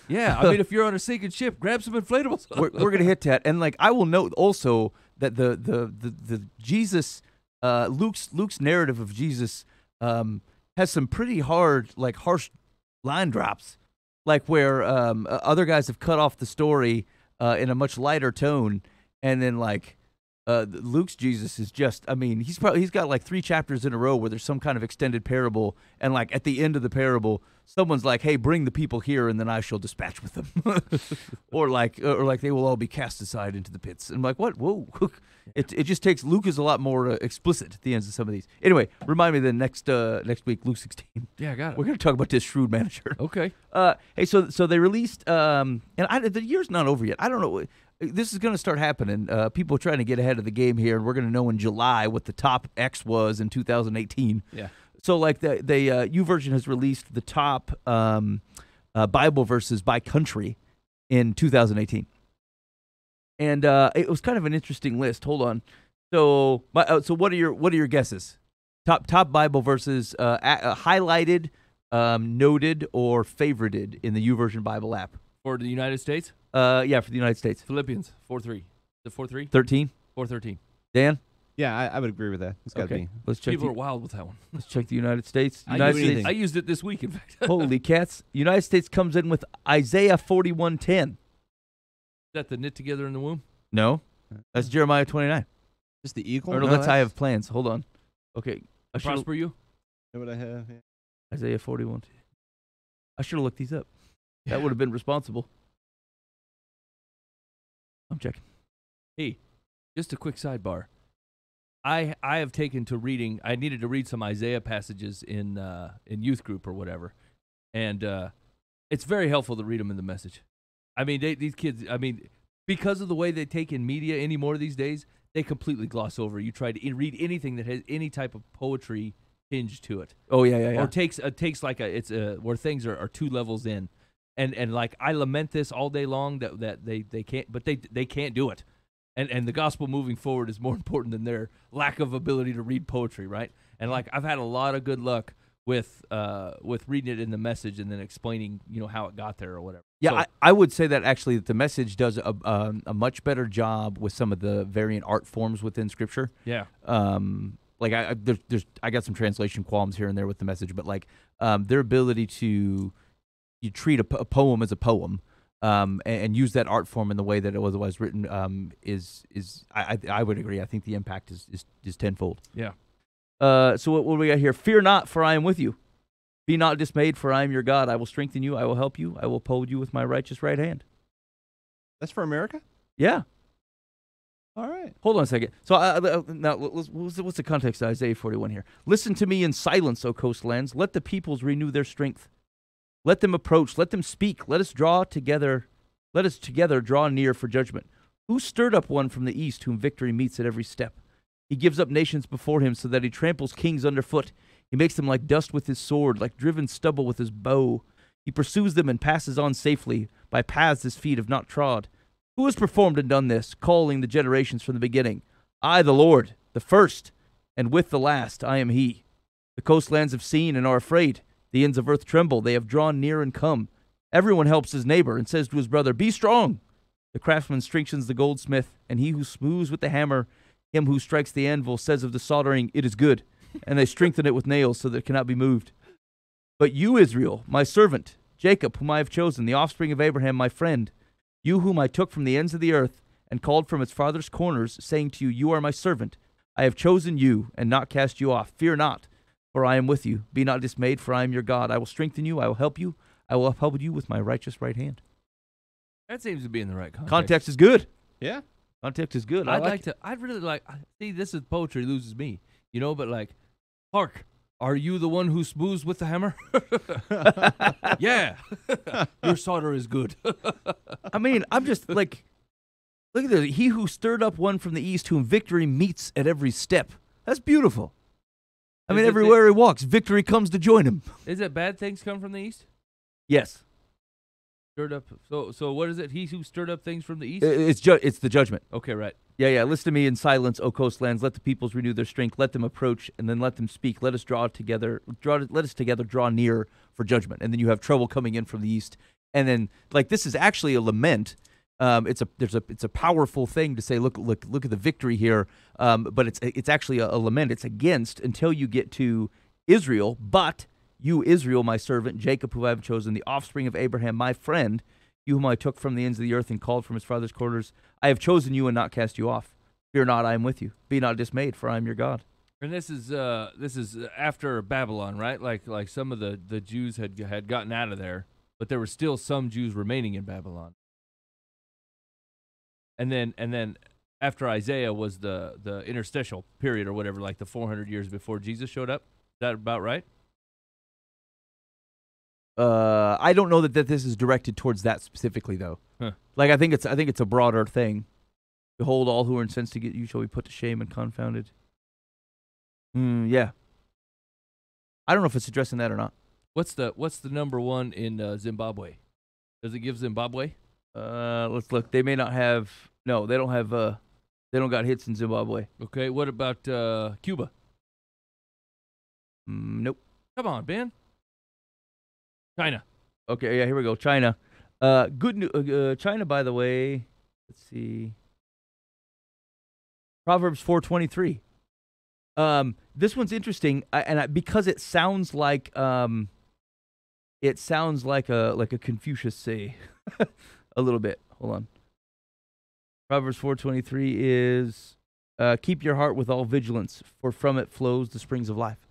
Yeah, I mean, if you're on a sinking ship, grab some inflatables. we're gonna hit that, and like I will note also that the Jesus. Luke's narrative of Jesus has some pretty harsh line drops, like where other guys have cut off the story in a much lighter tone, and then like Luke's Jesus is just, I mean, he's got like 3 chapters in a row where there's some kind of extended parable, and like at the end of the parable, someone's like, "Hey, bring the people here, and then I shall dispatch with them," or like they will all be cast aside into the pits. And I'm like, what? Whoa! It just takes Luke is a lot more explicit at the ends of some of these. Anyway, remind me then next week, Luke 16. Yeah, I got it. We're gonna talk about this shrewd manager. Okay. Hey, so they released, and the year's not over yet. I don't know. this is going to start happening. People are trying to get ahead of the game here, and we're going to know in July what the top X was in 2018. Yeah. So, like, the YouVersion has released the top Bible verses by country in 2018. And it was kind of an interesting list. Hold on. So, so what are your guesses? Top Bible verses highlighted, noted, or favorited in the YouVersion Bible app? For the United States? Yeah, for the United States. Philippians 4:3. The 4:3? 13? 4:13. Dan? Yeah, I would agree with that. It's got to Okay. be. Let's check. People are wild with that one. Let's check the United States. I United used, States. I used it this week, in fact. Is Holy cats! United States comes in with Isaiah 41:10. that the knit together in the womb? No, that's Jeremiah 29. Just the eagle? Or no, that's I have plans. Hold on. Okay, I should Prosper you? What I have. Yeah. Isaiah 41. I should have looked these up. That would have been responsible. I'm checking. Hey, just a quick sidebar. I have taken to reading. I needed to read some Isaiah passages in youth group or whatever, and it's very helpful to read them in the Message. I mean, these kids. I mean, because of the way they take in media anymore these days, they completely gloss over. You try to read anything that has any type of poetry hinge to it, Oh yeah. or takes like where things are 2 levels in, and like I lament this all day long that they can't, but they can't do it. And the gospel moving forward is more important than their lack of ability to read poetry, right? And like I've had a lot of good luck with reading it in the Message and then explaining, how it got there or whatever. Yeah, So, I would say that actually the Message does a much better job with some of the variant art forms within Scripture. yeah. Like I got some translation qualms here and there with the Message, but like their ability to treat a poem as a poem, and use that art form in the way that it was written, I would agree. I think the impact is tenfold. Yeah. So what do we got here? Fear not, for I am with you. Be not dismayed, for I am your God. I will strengthen you. I will help you. I will uphold you with my righteous right hand. That's for America? Yeah. All right. Hold on a second. So now, what's the context of Isaiah 41 here? Listen to me in silence, O coastlands. Let the peoples renew their strength. Let them approach. Let them speak. Let us together draw near for judgment. Who stirred up one from the east, whom victory meets at every step? He gives up nations before him, so that he tramples kings underfoot. He makes them like dust with his sword, like driven stubble with his bow. He pursues them and passes on safely by paths his feet have not trod. Who has performed and done this, calling the generations from the beginning? I, the Lord, the first, and with the last, I am he. The coastlands have seen and are afraid. The ends of earth tremble. They have drawn near and come. Everyone helps his neighbor and says to his brother, be strong. The craftsman strengthens the goldsmith, and he who smooths with the hammer, him who strikes the anvil, says of the soldering, it is good. And they strengthen it with nails so that it cannot be moved. But you, Israel, my servant, Jacob, whom I have chosen, the offspring of Abraham, my friend, you whom I took from the ends of the earth and called from its farthest corners, saying to you, you are my servant. I have chosen you and not cast you off. Fear not, for I am with you. Be not dismayed, for I am your God. I will strengthen you. I will help you. I will uphold you with my righteous right hand. That seems to be in the right context. Context is good. Yeah. Context is good. I'd really like. See, this is poetry loses me, but like, hark. Are you the one who smooths with the hammer? Yeah. Your solder is good. I mean, I'm just like, look at this. He who stirred up one from the east, whom victory meets at every step. That's beautiful. I mean, everywhere he walks, victory comes to join him. Is it bad things come from the east? Yes. Stirred up. So what is it? He who stirred up things from the east? It's the judgment. Okay, right. Yeah. Listen to me in silence, O coastlands. Let the peoples renew their strength. Let them approach, and then let them speak. Let us together draw near for judgment. And then you have trouble coming in from the east. And then, like, this is actually a lament. It's a powerful thing to say. Look at the victory here. But it's actually a lament. It's against until you get to Israel. But you, Israel, my servant, Jacob, who I have chosen, the offspring of Abraham, my friend, you whom I took from the ends of the earth and called from his farthest corners, I have chosen you and not cast you off. Fear not, I am with you. Be not dismayed, for I am your God. And this is after Babylon, right? Like some of the Jews had gotten out of there, but there were still some Jews remaining in Babylon. And then after Isaiah was the interstitial period or whatever, like the 400 years before Jesus showed up. Is that about right? I don't know that this is directed towards that specifically, though. Huh. Like I think it's a broader thing. Behold, all who are incensed against you shall be put to shame and confounded. Yeah. I don't know if it's addressing that or not. What's the number one in Zimbabwe? Does it give Zimbabwe? Let's look. They may not have. No, they don't have. They don't got hits in Zimbabwe. Okay. What about Cuba? Nope. Come on, Ben. China. Okay. Yeah. Here we go. China. Good news. China, by the way. Let's see. Proverbs 4:23. This one's interesting, because it sounds like a Confucius say, a little bit. Hold on. Proverbs 4:23 is, keep your heart with all vigilance, for from it flows the springs of life.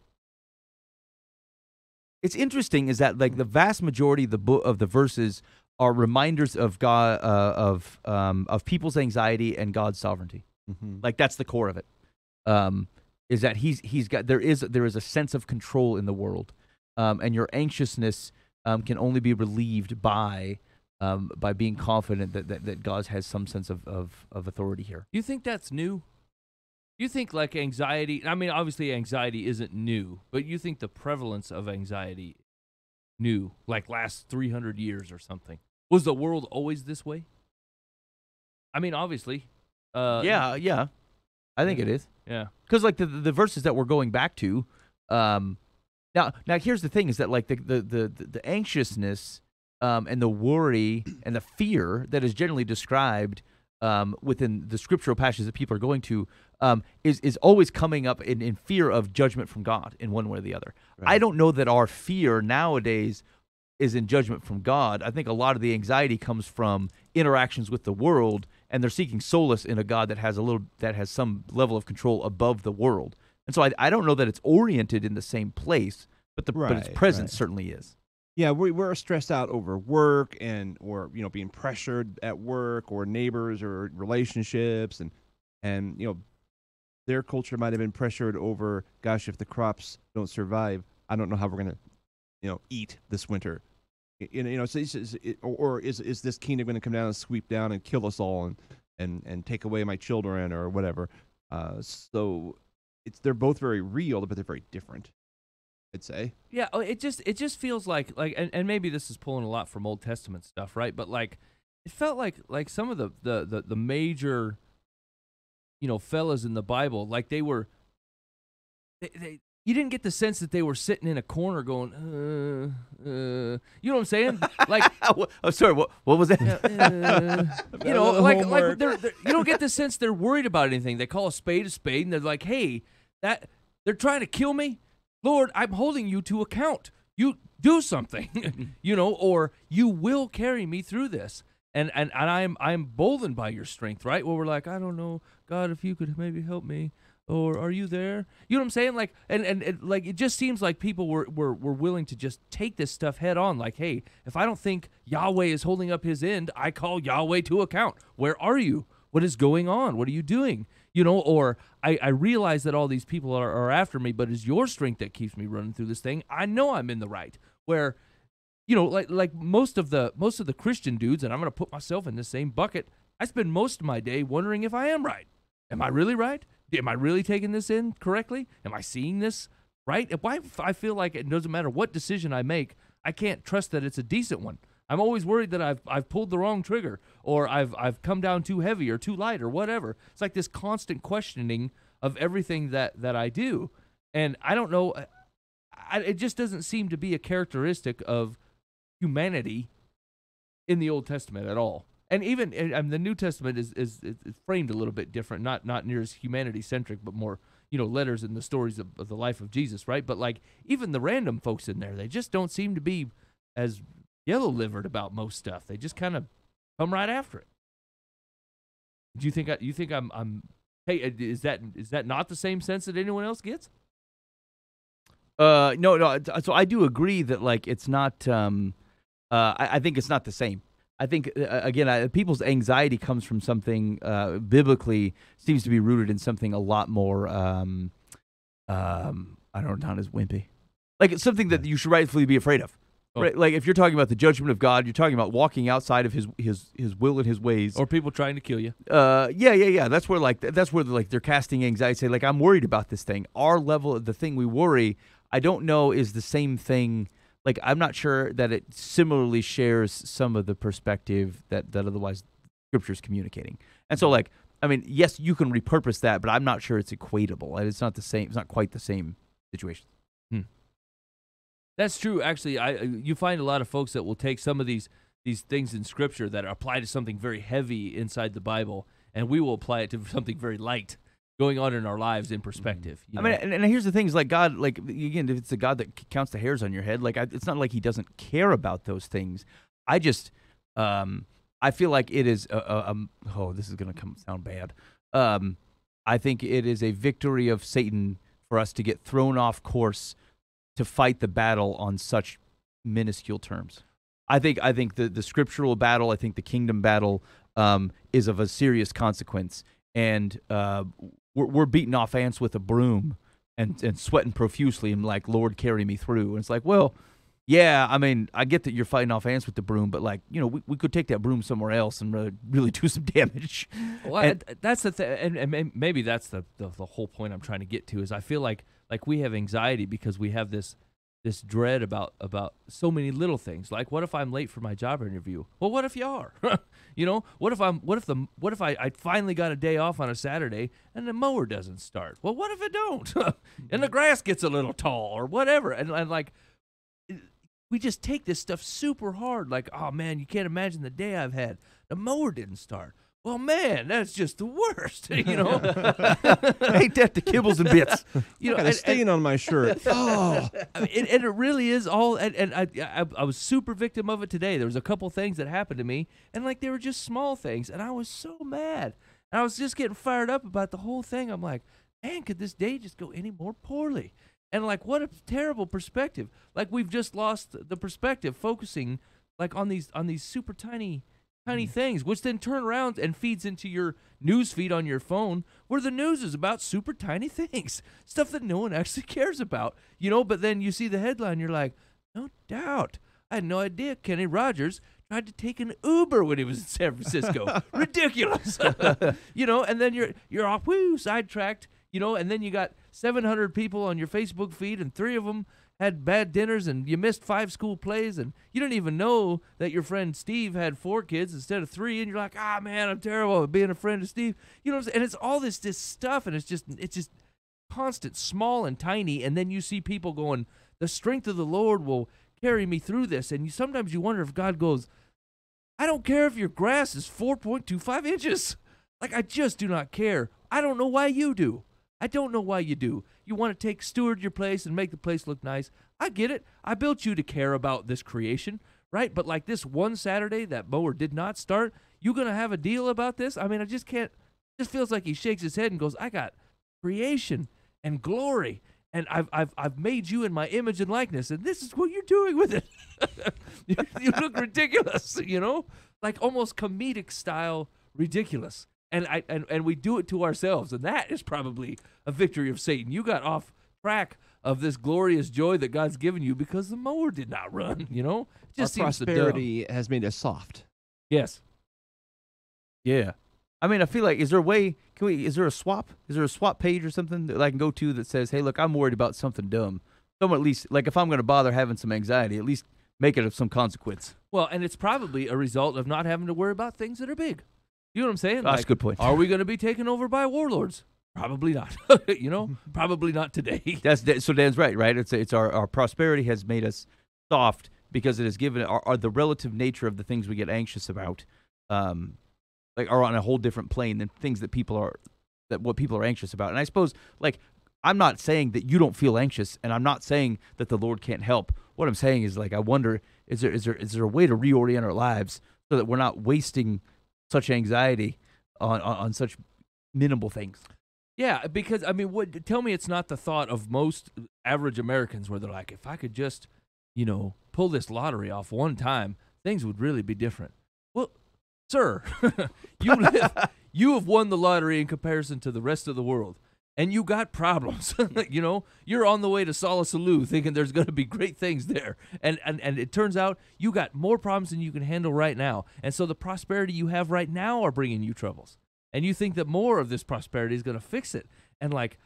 It's interesting is that like the vast majority of the verses are reminders of God, of people's anxiety and God's sovereignty. Mm-hmm. Like that's the core of it. Is that he's got there is a sense of control in the world, and your anxiousness can only be relieved by being confident that God has some sense of authority here. Do you think that's new? Do you think like anxiety? I mean, obviously anxiety isn't new, but you think the prevalence of anxiety new, like last 300 years or something? Was the world always this way? I mean, obviously. Yeah. I think it is. Yeah. Because like the verses that we're going back to, now here's the thing: is that like the anxiousness and the worry and the fear that is generally described within the scriptural passages that people are going to is always coming up in fear of judgment from God in one way or the other. Right. I don't know that our fear nowadays is in judgment from God. I think a lot of the anxiety comes from interactions with the world, and they're seeking solace in a God that has some level of control above the world. And so I don't know that it's oriented in the same place, but its presence certainly is. Yeah, we're stressed out over work or being pressured at work or neighbors or relationships and their culture might have been pressured over, gosh, if the crops don't survive, I don't know how we're gonna eat this winter. So is this kingdom going to come down and sweep down and kill us all and take away my children or whatever? So they're both very real, but they're very different, I'd say. Yeah, it just feels like and maybe this is pulling a lot from Old Testament stuff, right? But like it felt like some of the major fellas in the Bible, like they you didn't get the sense that they were sitting in a corner going, you know what I'm saying? Like, oh, sorry, what was that? like they're, you don't get the sense they're worried about anything. They call a spade, and they're like, hey, they're trying to kill me. Lord, I'm holding you to account. You do something, or you will carry me through this. And I'm emboldened by your strength, right? Well, we're like, I don't know, God, if you could maybe help me. Or are you there? You know what I'm saying? Like, and like it just seems like people were willing to just take this stuff head on. Like, hey, if I don't think Yahweh is holding up his end, I call Yahweh to account. Where are you? What is going on? What are you doing? Or I realize that all these people are after me, but it's your strength that keeps me running through this thing. I know I'm in the right. Where, like most of the Christian dudes, and I'm gonna put myself in the same bucket. I spend most of my day wondering if I am right. Am I really right? Am I really taking this in correctly? Am I seeing this right? Why I feel like it doesn't matter what decision I make, I can't trust that it's a decent one. I'm always worried that I've pulled the wrong trigger, or I've come down too heavy or too light or whatever. It's like this constant questioning of everything that I do, and I don't know. It just doesn't seem to be a characteristic of humanity in the Old Testament at all. And even the New Testament is framed a little bit different, not near as humanity-centric, but more, letters and the stories of the life of Jesus, right? But like even the random folks in there, they just don't seem to be as yellow-livered about most stuff. They just kind of come right after it. Do you think I'm hey, is that not the same sense that anyone else gets? No. So I do agree that like it's not. I think it's not the same. I think, again, people's anxiety comes from something biblically seems to be rooted in something a lot more, I don't know, not as wimpy. Like it's something that you should rightfully be afraid of. Right, like if you're talking about the judgment of God, you're talking about walking outside of his will and his ways. Or people trying to kill you. Yeah. That's where they're casting anxiety. Say like, I'm worried about this thing. Our level of the thing we worry, I don't know, is the same thing. Like I'm not sure that it similarly shares some of the perspective that otherwise Scripture's communicating. And so like, I mean, yes, you can repurpose that, but I'm not sure it's equatable. It's not the same. It's not quite the same situation. That's true. Actually, you find a lot of folks that will take some of these things in Scripture that apply to something very heavy inside the Bible, and we will apply it to something very light going on in our lives in perspective. You know? I mean, and here's the thing: is like God, like again, if it's a God that counts the hairs on your head, like it's not like He doesn't care about those things. I just, I feel like it is. This is gonna sound bad. I think it is a victory of Satan for us to get thrown off course to fight the battle on such minuscule terms. I think the scriptural battle, I think the kingdom battle is of a serious consequence, and we're beating off ants with a broom and sweating profusely and like, Lord, carry me through. And it's like, well, yeah, I mean, I get that you're fighting off ants with the broom, but like, you know, we could take that broom somewhere else and really do some damage. Well, that's the thing, and maybe that's the whole point I'm trying to get to is I feel like we have anxiety because we have this dread about so many little things. Like, what if I'm late for my job interview? Well, what if you are? You know, what if I finally got a day off on a Saturday and the mower doesn't start? Well, what if it don't? And the grass gets a little tall or whatever. And like, we just take this stuff super hard. Like, oh man, you can't imagine the day I've had. The mower didn't start. Well, man, that's just the worst, you know. Ain't that the kibbles and bits? You know, got a stain on my shirt. Oh, I mean, and it really is all. And I was super victim of it today. There was a couple things that happened to me, and like they were just small things, and I was so mad. And I was just getting fired up about the whole thing. I'm like, man, could this day just go any more poorly? And like, what a terrible perspective. Like we've just lost the perspective, focusing like on these super tiny things, which then turn around and feeds into your news feed on your phone, where the news is about super tiny things, stuff that no one actually cares about, you know. But then you see the headline, you're like, no doubt, I had no idea Kenny Rogers tried to take an Uber when he was in San Francisco. Ridiculous. You know. And then you're off, sidetracked, you know. And then you got 700 people on your Facebook feed, and 3 of them had bad dinners, and you missed 5 school plays, and you didn't even know that your friend Steve had 4 kids instead of 3, and you're like, man, I'm terrible at being a friend of Steve. You know what I'm saying? And it's all this stuff, and it's just constant, small and tiny, and then you see people going, the strength of the Lord will carry me through this, and sometimes you wonder if God goes, I don't care if your grass is 4.25 inches. Like, I just do not care. I don't know why you do. I don't know why you do. You want to steward your place and make the place look nice. I get it. I built you to care about this creation, right? But like this one Saturday that mower did not start, you going to have a deal about this? I mean, I just can't. It just feels like he shakes his head and goes, I got creation and glory, and I've made you in my image and likeness, and this is what you're doing with it. You look ridiculous, you know? Like almost comedic style ridiculous. And we do it to ourselves, and that is probably a victory of Satan. You got off track of this glorious joy that God's given you because the mower did not run, you know? It just our seems so prosperity has made us soft. Yes. Yeah. I mean, I feel like, is there a way, is there a swap? Is there a swap page or something that I can go to that says, hey, look, I'm worried about something dumb. Someone at least, like if I'm going to bother having some anxiety, at least make it of some consequence. Well, and it's probably a result of not having to worry about things that are big. You know what I'm saying? That's a good point. Are we going to be taken over by warlords? Probably not. You know, probably not today. So Dan's right? It's our prosperity has made us soft because it has given the relative nature of the things we get anxious about, like are on a whole different plane than things that what people are anxious about. And I suppose, like, I'm not saying that you don't feel anxious, and I'm not saying that the Lord can't help. What I'm saying is, like, I wonder, is there a way to reorient our lives so that we're not wasting such anxiety on such minimal things? Yeah, because, I mean, tell me it's not the thought of most average Americans where they're like, if I could just, you know, pull this lottery off one time, things would really be different. Well, sir, you have won the lottery in comparison to the rest of the world. and you got problems. You know, you're on the way to Salisaloo thinking there's going to be great things there. And it turns out you got more problems than you can handle right now. And so the prosperity you have right now are bringing you troubles. And you think that more of this prosperity is going to fix it. And like,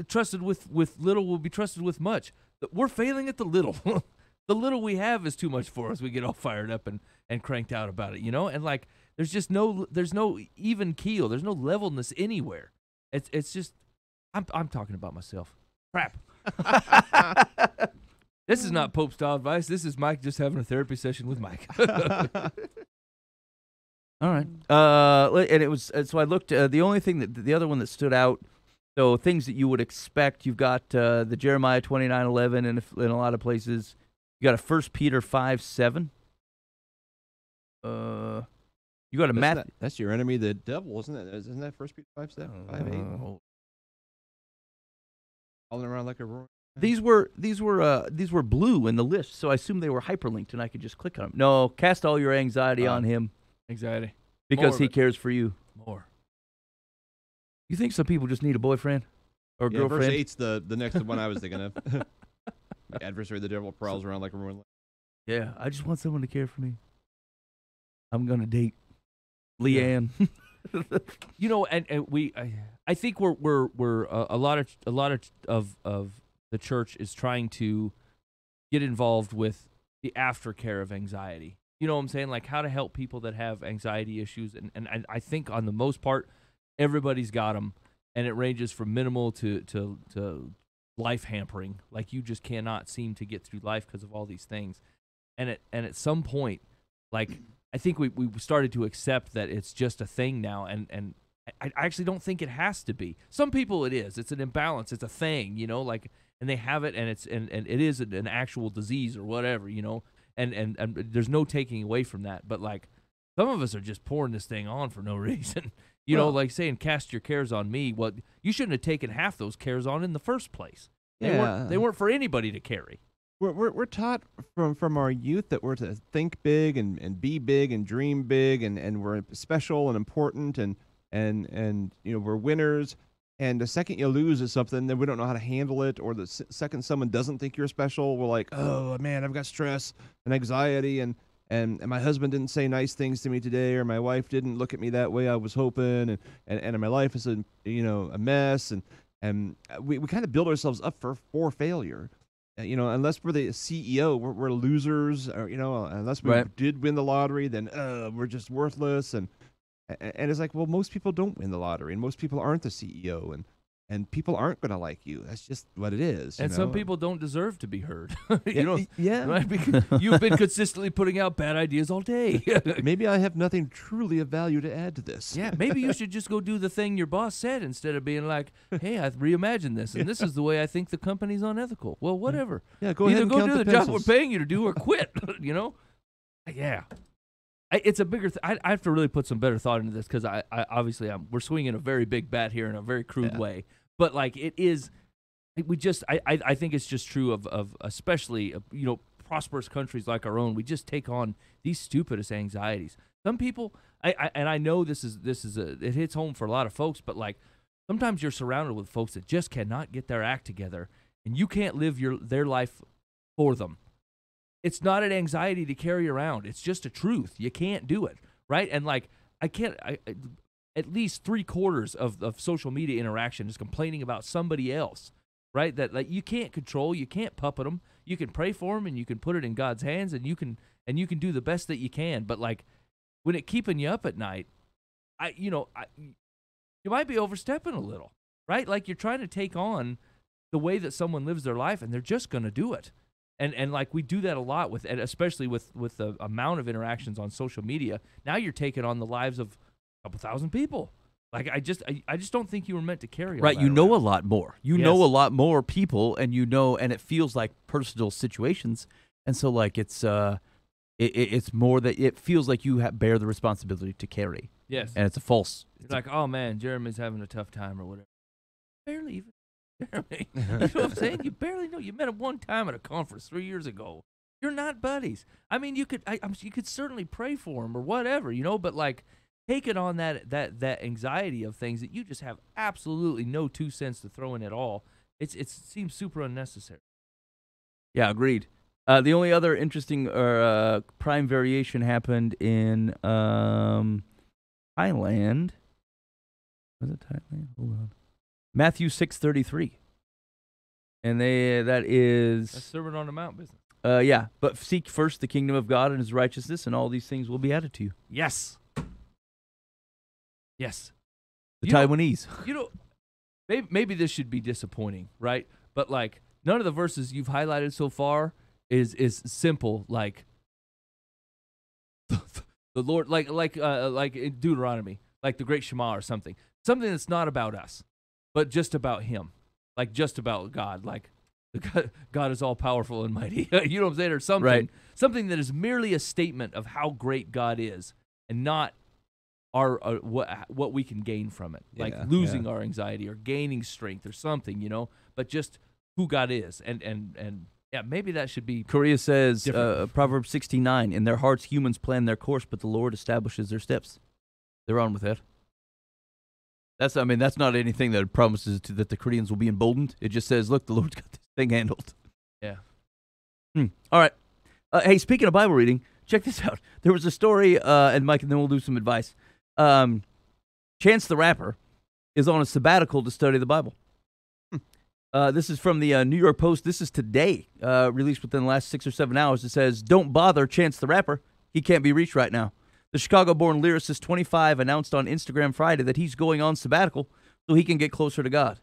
trusted with little will be trusted with much. We're failing at the little. The little we have is too much for us. We get all fired up and cranked out about it, you know? And like, there's no even keel. There's no levelness anywhere. It's just, I'm talking about myself. Crap. This is not Pope style advice. This is Mike just having a therapy session with Mike. All right. And it was so I looked. The only thing the other one that stood out. So things that you would expect. You've got the Jeremiah 29:11 in a lot of places. You got a 1 Peter 5:7. You got a Matthew. That's your enemy, the devil, isn't it? Isn't that 1 Peter 5:7? 5:8. Falling around like a roaring. These were blue in the list, so I assume they were hyperlinked, and I could just click on them. No, cast all your anxiety on him. Anxiety. Because he cares for you. More. You think some people just need a boyfriend or a girlfriend? Verse 8's the next one I was thinking of. My adversary, the devil, prowls around like a roaring lion. Yeah, I just want someone to care for me. I'm gonna date Leanne. You know, and I think we're a lot of the church is trying to get involved with the aftercare of anxiety. You know what I'm saying? Like how to help people that have anxiety issues, and I think on the most part, everybody's got them, and it ranges from minimal to life hampering. Like you just cannot seem to get through life because of all these things, and at some point, like I think we started to accept that it's just a thing now, and I actually don't think it has to be. Some people it is. It's an imbalance. It's a thing, you know, like, and they have it, and it is an actual disease or whatever, you know. And there's no taking away from that. But, like, some of us are just pouring this thing on for no reason. You know, like saying, cast your cares on me. Well, you shouldn't have taken half those cares on in the first place. They weren't for anybody to carry. We're taught from our youth that we're to think big and be big and dream big and we're special and important and you know, we're winners. And the second you lose is something, then we don't know how to handle it. Or the second someone doesn't think you're special, we're like, oh man, I've got stress and anxiety, and my husband didn't say nice things to me today, or my wife didn't look at me that way I was hoping, and my life is a mess, and we kind of build ourselves up for failure. You know, unless we're the CEO, we're losers. Or, you know, unless we did win the lottery, then we're just worthless. And it's like, well, most people don't win the lottery, and most people aren't the CEO, and people aren't going to like you. That's just what it is. And some people don't deserve to be heard. Right? Because Yeah. you've been consistently putting out bad ideas all day. Maybe I have nothing truly of value to add to this. Yeah, maybe you should just go do the thing your boss said instead of being like, hey, I've reimagined this, and this is the way I think the company's unethical. Well, whatever. Yeah, go ahead and Either count go do the the job we're pencils. paying you to do or quit, you know? Yeah. It's a bigger I have to really put some better thought into this because I obviously we're swinging a very big bat here in a very crude way. But, like, it is I think it's just true of especially, you know, prosperous countries like our own. We just take on these stupidest anxieties. Some people, I know this is it hits home for a lot of folks, but, like, sometimes you're surrounded with folks that just cannot get their act together, and you can't live their life for them. It's not an anxiety to carry around. It's just a truth. You can't do it, right? And, like, at least 3/4 of social media interaction is complaining about somebody else, right? That, like, you can't control, you can't puppet them. You can pray for them, and you can put it in God's hands, and you can do the best that you can. But, like, when it keeping you up at night, you might be overstepping a little, right? Like, you're trying to take on the way that someone lives their life, and they're just going to do it. And like, we do that a lot and especially with the amount of interactions on social media. Now you're taking on the lives of a couple thousand people. Like, I just don't think you were meant to carry. Right, you know a lot more. You know a lot more people, and and it feels like personal situations, and so, like, it's more that it feels like you bear the responsibility to carry. Yes, and it's a false. It's like, oh man, Jeremy's having a tough time or whatever. Barely even. Jeremy, you know what I'm saying? You barely know. You met him one time at a conference 3 years ago. You're not buddies. I mean, you could certainly pray for him or whatever, you know. But, like, taken on that anxiety of things that you just have absolutely no 2 cents to throw in at all. It seems super unnecessary. Yeah, agreed. The only other interesting prime variation happened in Thailand. Was it Thailand? Hold on. Matthew 6:33. And that is That's Sermon on the Mount business. yeah, but seek first the kingdom of God and his righteousness, and all these things will be added to you. Yes. Yes. The You know- Taiwanese. Maybe this should be disappointing, right? But like none of the verses you've highlighted so far is simple like the Lord like in Deuteronomy, like the great Shema or something. Something that's not about us, but just about him. Like just about God, like God is all powerful and mighty. You know what I'm saying? Or something. Right. Something that is merely a statement of how great God is and not our what we can gain from it, like Yeah, losing our anxiety or gaining strength or something, but just who God is, and yeah, maybe that should be Korea says, Different. Proverbs 69, in their hearts humans plan their course, but the Lord establishes their steps. They're on with that. That's not anything that promises that the Koreans will be emboldened. It just says, look, the Lord's got this thing handled. Yeah. All right. Hey, speaking of Bible reading, check this out. There was a story, and Mike, and then we'll do some advice. Chance the Rapper is on a sabbatical to study the Bible. This is from the New York Post. This is today, released within the last 6 or 7 hours. It says, don't bother Chance the Rapper. He can't be reached right now. The Chicago-born lyricist, 25, announced on Instagram Friday that he's going on sabbatical so he can get closer to God.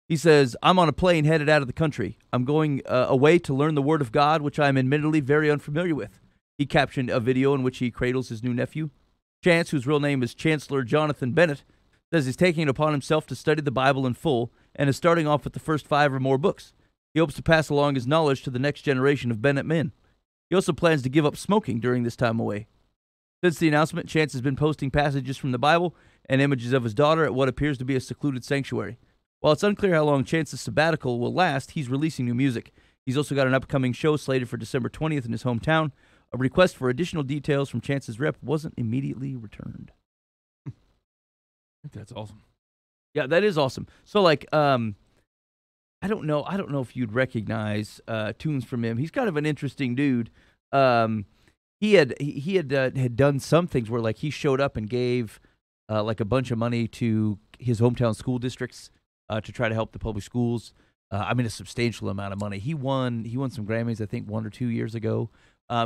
He says, I'm on a plane headed out of the country. I'm going away to learn the Word of God, which I'm admittedly very unfamiliar with. He captioned a video in which he cradles his new nephew. Chance, whose real name is Chancellor Jonathan Bennett, says he's taking it upon himself to study the Bible in full and is starting off with the first 5 or more books. He hopes to pass along his knowledge to the next generation of Bennett men. He also plans to give up smoking during this time away. Since the announcement, Chance has been posting passages from the Bible and images of his daughter at what appears to be a secluded sanctuary. While it's unclear how long Chance's sabbatical will last, he's releasing new music. He's also got an upcoming show slated for December 20th in his hometown. A request for additional details from Chance's rep wasn't immediately returned. I think that's awesome. Yeah, that is awesome. So, like, I don't know if you'd recognize tunes from him. He's kind of an interesting dude. He had done some things where, like, he showed up and gave like a bunch of money to his hometown school districts to try to help the public schools. A substantial amount of money. He won some Grammys, I think, 1 or 2 years ago.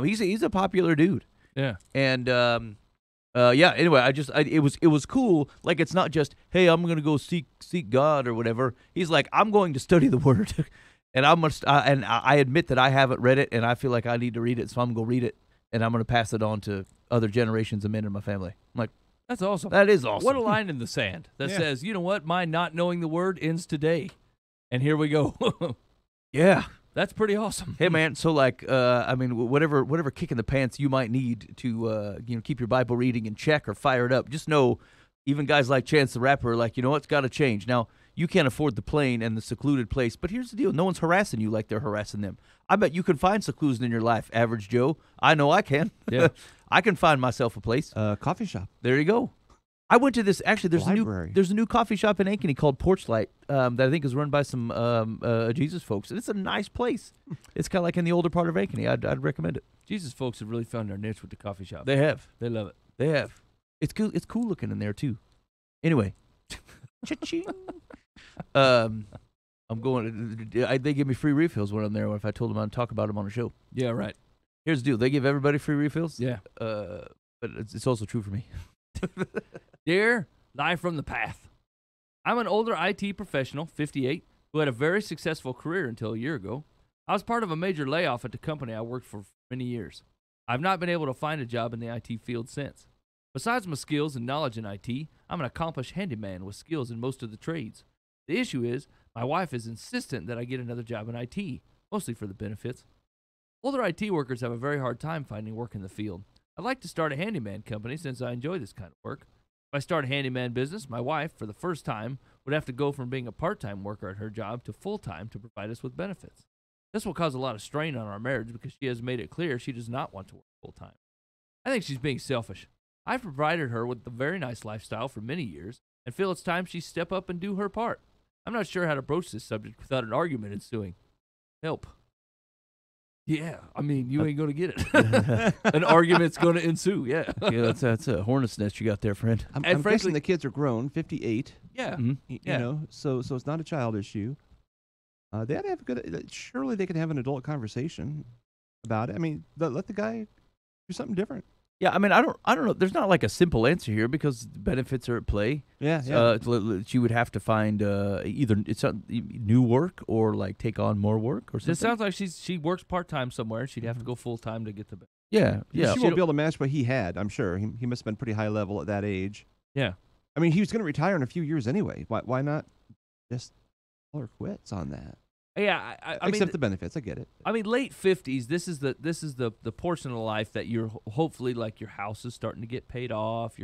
He's a popular dude. Yeah. And anyway, it was cool. Like, it's not just, hey, I'm gonna go seek God or whatever. He's like, I'm going to study the Word, and I admit that I haven't read it, and I feel like I need to read it, so I'm gonna read it, and I'm gonna pass it on to other generations of men in my family. I'm like, That's awesome. that is awesome. What a line in the sand that says, you know what, my not knowing the Word ends today. And here we go. Yeah. That's pretty awesome. Hey man, so like, whatever kick in the pants you might need to, keep your Bible reading in check or fire it up. Just know, even guys like Chance the Rapper are like, it's got to change. Now, you can't afford the plane and the secluded place, but here's the deal: no one's harassing you like they're harassing them. I bet you can find seclusion in your life, average Joe. I know I can. Yeah. I can find myself a place. Coffee shop. There you go. I went to this. Actually, Library. there's a new coffee shop in Ankeny called Porchlight that I think is run by some Jesus folks, and it's a nice place. It's kind of like in the older part of Ankeny. I'd recommend it. Jesus folks have really found their niche with the coffee shop. They have. They love it. They have. It's cool. It's cool looking in there too. Anyway, cha-ching. I'm going. They give me free refills when I'm there. If I told them I'd talk about them on the show. Yeah, right. Here's the deal: they give everybody free refills. Yeah. But it's also true for me. Dear Live from the Path, I'm an older IT professional, 58, who had a very successful career until a year ago. I was part of a major layoff at the company I worked for many years. I've not been able to find a job in the IT field since. Besides my skills and knowledge in IT, I'm an accomplished handyman with skills in most of the trades. The issue is, my wife is insistent that I get another job in IT, mostly for the benefits. Older IT workers have a very hard time finding work in the field. I'd like to start a handyman company since I enjoy this kind of work. If I start a handyman business, my wife, for the first time, would have to go from being a part-time worker at her job to full-time to provide us with benefits. This will cause a lot of strain on our marriage because she has made it clear she does not want to work full-time. I think she's being selfish. I've provided her with a very nice lifestyle for many years and feel it's time she step up and do her part. I'm not sure how to broach this subject without an argument ensuing. Help. Yeah, I mean, you ain't going to get it. An argument's going to ensue, yeah. Yeah, that's a hornet's nest you got there, friend. I'm frankly- guessing the kids are grown, 58. Yeah. Mhm. You Yeah. know, so it's not a child issue. They had to have a good. Surely they can have an adult conversation about it. I mean, let the guy do something different. Yeah, I mean, I don't know. There's not like a simple answer here because the benefits are at play. Yeah, She would have to find either it's new work or like take on more work or something. It sounds like she works part-time somewhere, and she'd have to go full-time to get the yeah. She won't be able to match what he had. I'm sure he must have been pretty high level at that age. Yeah. I mean, he was going to retire in a few years anyway. Why not just call her quits on that? Yeah, I Accept mean, the benefits. I get it. I mean, late 50s. This is the portion of life that you're hopefully like your house is starting to get paid off.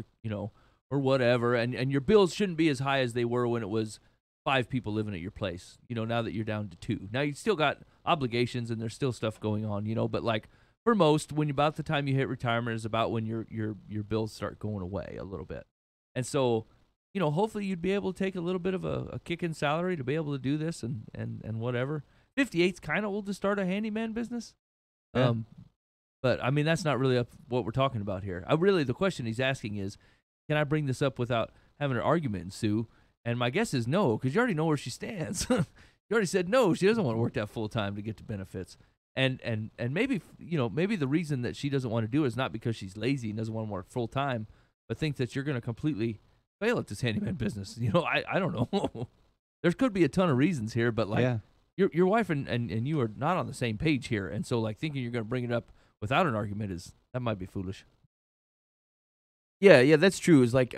Or whatever, and your bills shouldn't be as high as they were when it was 5 people living at your place. Now that you're down to 2. Now you still got obligations and there's still stuff going on. But like for most, when about the time you hit retirement is about when your bills start going away a little bit, and so. Hopefully you'd be able to take a little bit of a kick in salary to be able to do this and whatever. 58's kind of old to start a handyman business. Yeah. But I mean, that's not really what we're talking about here. The question he's asking is, can I bring this up without having an argument ensue? And my guess is no, because you already know where she stands. You already said no, she doesn't want to work that full time to get the benefits. And maybe, maybe the reason that she doesn't want to do it is not because she's lazy and doesn't want to work full time, but thinks that you're going to completely fail at this handyman business. I don't know. There could be a ton of reasons here, but like your wife and you are not on the same page here, and so like thinking you're going to bring it up without an argument that might be foolish. Yeah, that's true. It's like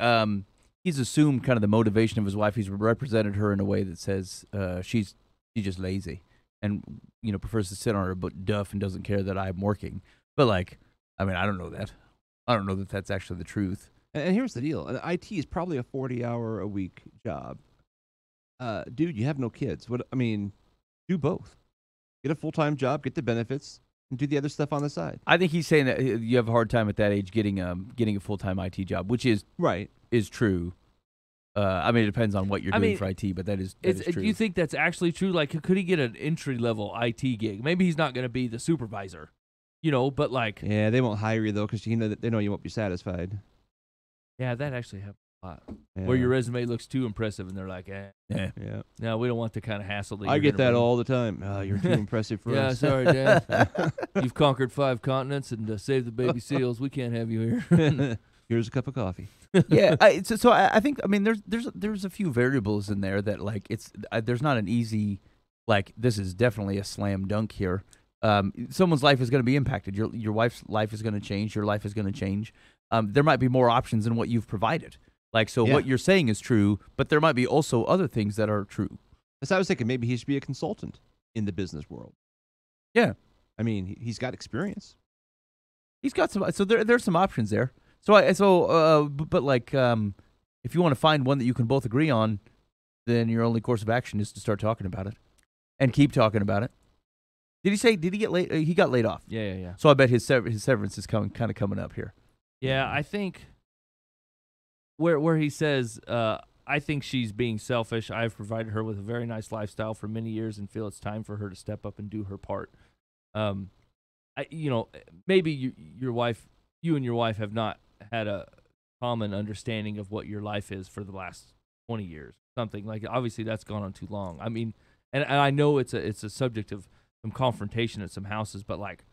he's assumed kind of the motivation of his wife. He's represented her in a way that says she's just lazy and prefers to sit on her duff and doesn't care that I'm working. But like, I mean, I don't know that. I don't know that that's actually the truth. And here's the deal. IT is probably a 40-hour-a-week job. Dude, you have no kids. Do both. Get a full-time job, get the benefits, and do the other stuff on the side. I think he's saying that you have a hard time at that age getting a full-time IT job, which is true. I mean, it depends on what you're doing for IT, but that is true. Do you think that's actually true? Like, could he get an entry-level IT gig? Maybe he's not going to be the supervisor, but like... Yeah, they won't hire you, though, because they know you won't be satisfied. Yeah, that actually happens a lot. Yeah. Where your resume looks too impressive, and they're like, Yeah. no, we don't want the kind of hassle that I you're get gonna that bring." all the time. Oh, you're too impressive for Yeah, us. sorry, Dad. You've conquered 5 continents and saved the baby seals. We can't have you here. Here's a cup of coffee. Yeah, I think there's a few variables in there that like there's not an easy like this is definitely a slam dunk here. Someone's life is going to be impacted. Your wife's life is going to change. Your life is going to change. There might be more options than what you've provided. Like, so what you're saying is true, but there might be also other things that are true. So I was thinking maybe he should be a consultant in the business world. Yeah. I mean, he's got experience. He's got some, so there's some options there. But like, if you want to find one that you can both agree on, then your only course of action is to start talking about it and keep talking about it. Did he get laid? He got laid off. Yeah. So I bet his severance is coming up here. Yeah, I think where he says, I think she's being selfish. I've provided her with a very nice lifestyle for many years and feel it's time for her to step up and do her part. Maybe you and your wife have not had a common understanding of what your life is for the last 20 years. Something like, obviously that's gone on too long. I mean, and I know it's a subject of some confrontation at some houses, but like,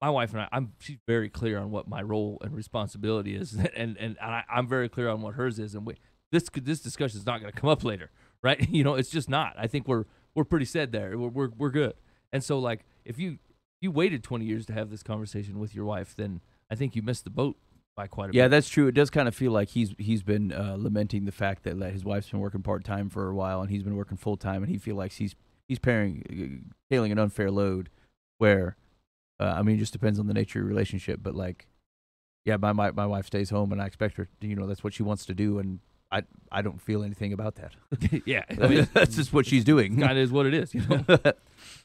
my wife and she's very clear on what my role and responsibility is, and I'm very clear on what hers is, and this discussion is not going to come up later, right? It's just not. I think we're pretty set there. We're good. And so like if you waited 20 years to have this conversation with your wife, then I think you missed the boat by quite a bit. Yeah, that's true. It does kind of feel like he's been lamenting the fact that his wife's been working part-time for a while and he's been working full-time, and he feels like he's carrying an unfair load where. I mean, it just depends on the nature of your relationship, but like, yeah, my wife stays home, and I expect her to, that's what she wants to do, and I don't feel anything about that. Yeah, I mean, that's just what she's doing. Kind of is what it is,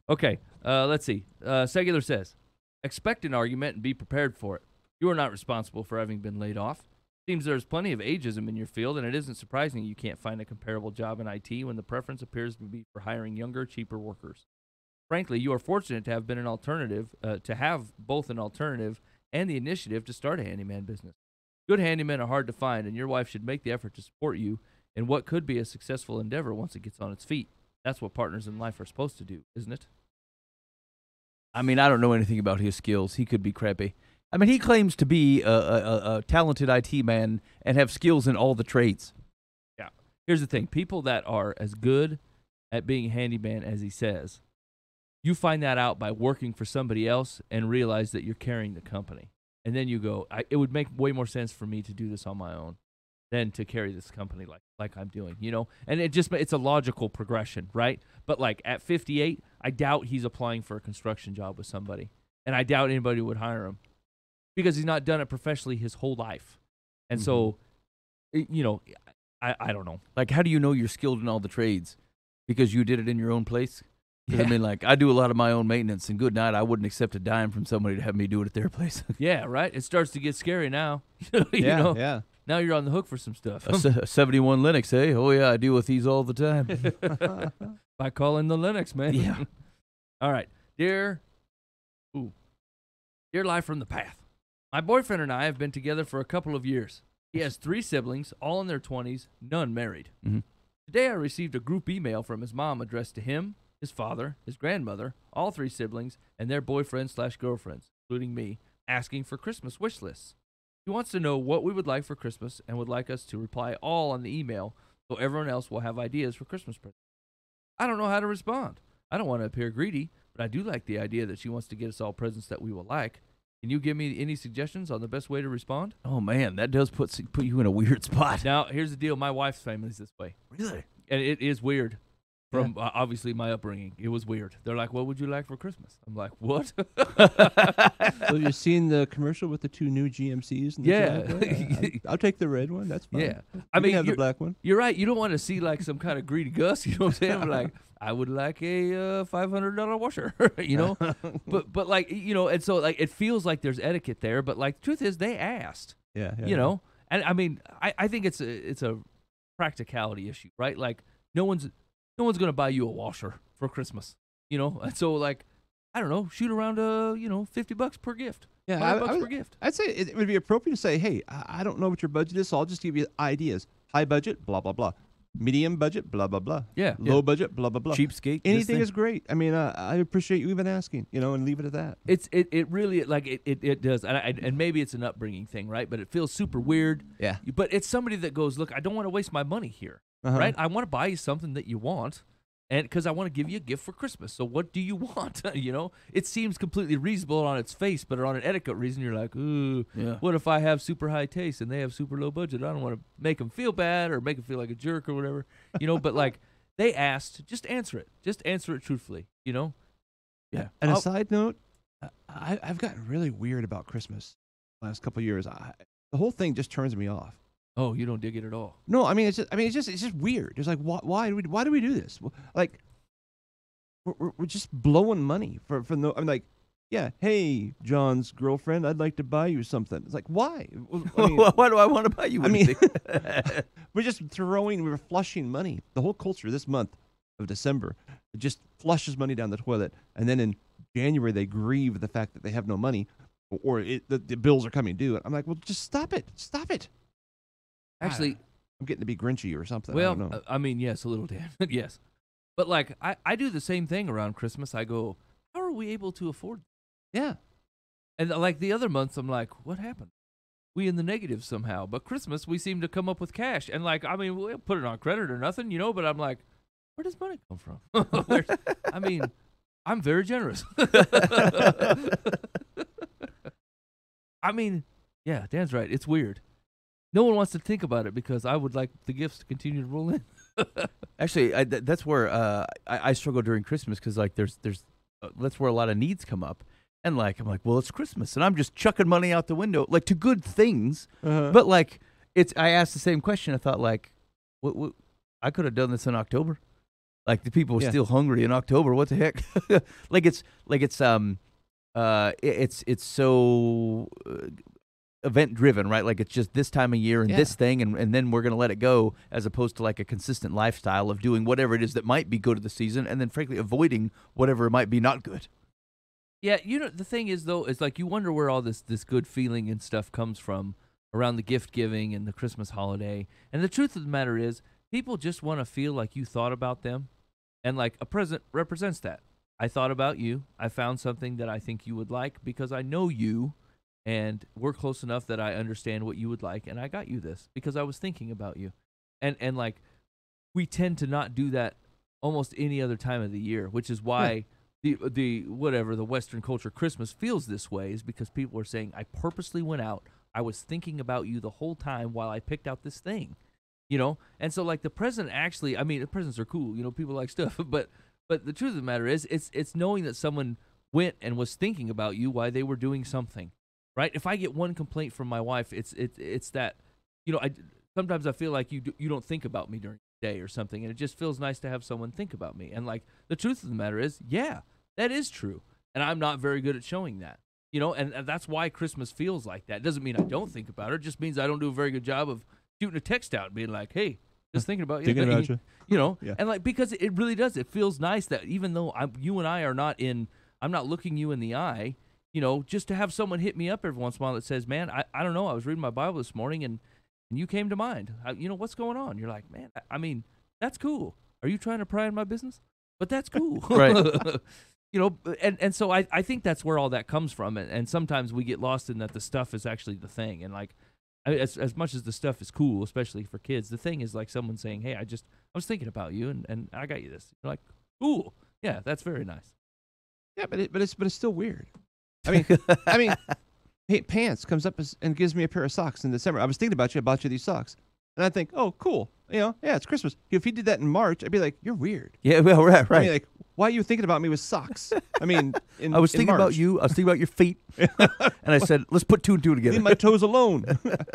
Okay, let's see. Segular says, expect an argument and be prepared for it. You are not responsible for having been laid off. Seems there's plenty of ageism in your field, and it isn't surprising you can't find a comparable job in IT when the preference appears to be for hiring younger, cheaper workers. Frankly, you are fortunate to have been an alternative, to have both an alternative and the initiative to start a handyman business. Good handymen are hard to find, and your wife should make the effort to support you in what could be a successful endeavor once it gets on its feet. That's what partners in life are supposed to do, isn't it? I mean, I don't know anything about his skills. He could be crappy. I mean, he claims to be a talented IT man and have skills in all the trades. Yeah. Here's the thing. People that are as good at being a handyman as he says, you find that out by working for somebody else and realize that you're carrying the company. And then you go, it would make way more sense for me to do this on my own than to carry this company like I'm doing, you know? And it's a logical progression, right? But like at 58, I doubt he's applying for a construction job with somebody. And I doubt anybody would hire him because he's not done it professionally his whole life. And so, you know, I don't know. Like, how do you know you're skilled in all the trades? Because you did it in your own place? Because, I mean, like, I do a lot of my own maintenance, and good night, I wouldn't accept a dime from somebody to have me do it at their place. Yeah, right? It starts to get scary now. you know? Yeah. Now you're on the hook for some stuff. A 71 Linux, eh? Oh, yeah, I deal with these all the time. By calling the Linux, man. Yeah. All right. Dear Life from the Path. My boyfriend and I have been together for a couple of years. He has 3 siblings, all in their 20s, none married. Mhm. Today I received a group email from his mom addressed to him, his father, his grandmother, all 3 siblings, and their boyfriends/girlfriends, including me, asking for Christmas wish lists. He wants to know what we would like for Christmas and would like us to reply all on the email so everyone else will have ideas for Christmas presents. I don't know how to respond. I don't want to appear greedy, but I do like the idea that she wants to get us all presents that we will like. Can you give me any suggestions on the best way to respond? Oh, man, that does put you in a weird spot. Now, here's the deal. My wife's family is this way. Really? And it is weird. From obviously my upbringing, it was weird. They're like, "What would you like for Christmas?" I'm like, "What?" So you've seen the commercial with the 2 new GMCs? In the driveway? I'll take the red one. That's fine. Yeah. I mean, have the black one. You're right. You don't want to see like some kind of greedy Gus. You know what I'm saying? Like, I would like a $500 washer. You know, but like, you know, and so like it feels like there's etiquette there, but like the truth is they asked. Yeah. You know, and I mean, I think it's a practicality issue, right? Like no one's gonna buy you a washer for Christmas, you know. And so like, I don't know, shoot around $50 per gift. Yeah, $100 per gift. I'd say it would be appropriate to say, hey, I don't know what your budget is, so I'll just give you ideas. High budget, blah blah blah. Medium budget, blah blah blah. Yeah. Low budget, blah blah blah. Cheapskate. Anything is great. I mean, I appreciate you even asking, you know, and leave it at that. It really like it does, and maybe it's an upbringing thing, right? But it feels super weird. Yeah. But it's somebody that goes, look, I don't want to waste my money here, right? I want to buy you something that you want, and because I want to give you a gift for Christmas. So what do you want? You know, it seems completely reasonable on its face, but on an etiquette reason, you're like, ooh, what if I have super high taste and they have super low budget? I don't want to make them feel bad or make them feel like a jerk or whatever, you know. But like they asked, just answer it. Just answer it truthfully, you know. Yeah. And a side note, I've gotten really weird about Christmas the last couple of years. The whole thing just turns me off. Oh, you don't dig it at all. No, I mean it's just weird. It's like why do we do this? Like we're just blowing money for no. I'm like, yeah, hey, John's girlfriend, I'd like to buy you something. It's like why? I mean, why do I want to buy you anything? we're flushing money. The whole culture this month of December just flushes money down the toilet, and then in January they grieve the fact that they have no money, or the bills are coming due. I'm like, well, just stop it. Actually, I'm getting to be Grinchy or something. well, I don't know. I mean, yes, a little, Dan. Yes. But like, I do the same thing around Christmas. I go, how are we able to afford this? Yeah. And like the other months, I'm like, what happened? We in the negative somehow. But Christmas, we seem to come up with cash. And like, I mean, we'll put it on credit or nothing, you know, but I'm like, where does money come from? I mean, I'm very generous. I mean, yeah, Dan's right. It's weird. No one wants to think about it because I would like the gifts to continue to roll in. Actually, that's where I struggle during Christmas because like there's that's where a lot of needs come up, and like I'm like, well, it's Christmas, and I'm just chucking money out the window like to good things, but like I asked the same question. I thought like, what I could have done this in October, like the people were still hungry in October. What the heck? it's so event driven, right? Like it's just this time of year and Yeah. this thing, and then we're gonna let it go, as opposed to like a consistent lifestyle of doing whatever it is that might be good of the season, and then frankly avoiding whatever might be not good. Yeah, the thing is though, is like you wonder where all this good feeling and stuff comes from around the gift giving and the Christmas holiday. And the truth of the matter is, people just want to feel like you thought about them, and like a present represents that. I thought about you. I found something that I think you would like because I know you, and we're close enough that I understand what you would like, and I got you this because I was thinking about you. And like we tend to not do that almost any other time of the year, which is why the Western culture Christmas feels this way, is because people are saying, I purposely went out. I was thinking about you the whole time while I picked out this thing, And so like the present actually, I mean, the presents are cool, people like stuff, but the truth of the matter is, it's knowing that someone went and was thinking about you while they were doing something, right? If I get one complaint from my wife, it's that, sometimes I feel like you don't think about me during the day or something, and it just feels nice to have someone think about me. And like the truth of the matter is, yeah, that is true, and I'm not very good at showing that. And that's why Christmas feels like that. It doesn't mean I don't think about it. It just means I don't do a very good job of shooting a text out and being like, hey, just thinking about you. Thinking about you. Yeah. And like, because it really does. It feels nice that even though you and I are not I'm not looking you in the eye, just to have someone hit me up every once in a while that says, man, I don't know, I was reading my Bible this morning and you came to mind. What's going on? You're like, man, I mean, that's cool. Are you trying to pry in my business? But that's cool. Right. And so I think that's where all that comes from, and sometimes we get lost in that the stuff is actually the thing, and like as much as the stuff is cool, especially for kids, the thing is like someone saying, hey, I was thinking about you and I got you this. You're like, cool, yeah, that's very nice. Yeah, but it's still weird. I mean, hey, Pants comes up and gives me a pair of socks in December. I was thinking about you. I bought you these socks, and I think, oh, cool. Yeah, it's Christmas. If he did that in March, I'd be like, you're weird. Yeah, well, right. I mean, like, why are you thinking about me with socks? I mean, I was thinking March. about you. I was thinking about your feet, and I said, let's put 2 and 2 together. Leave my toes alone.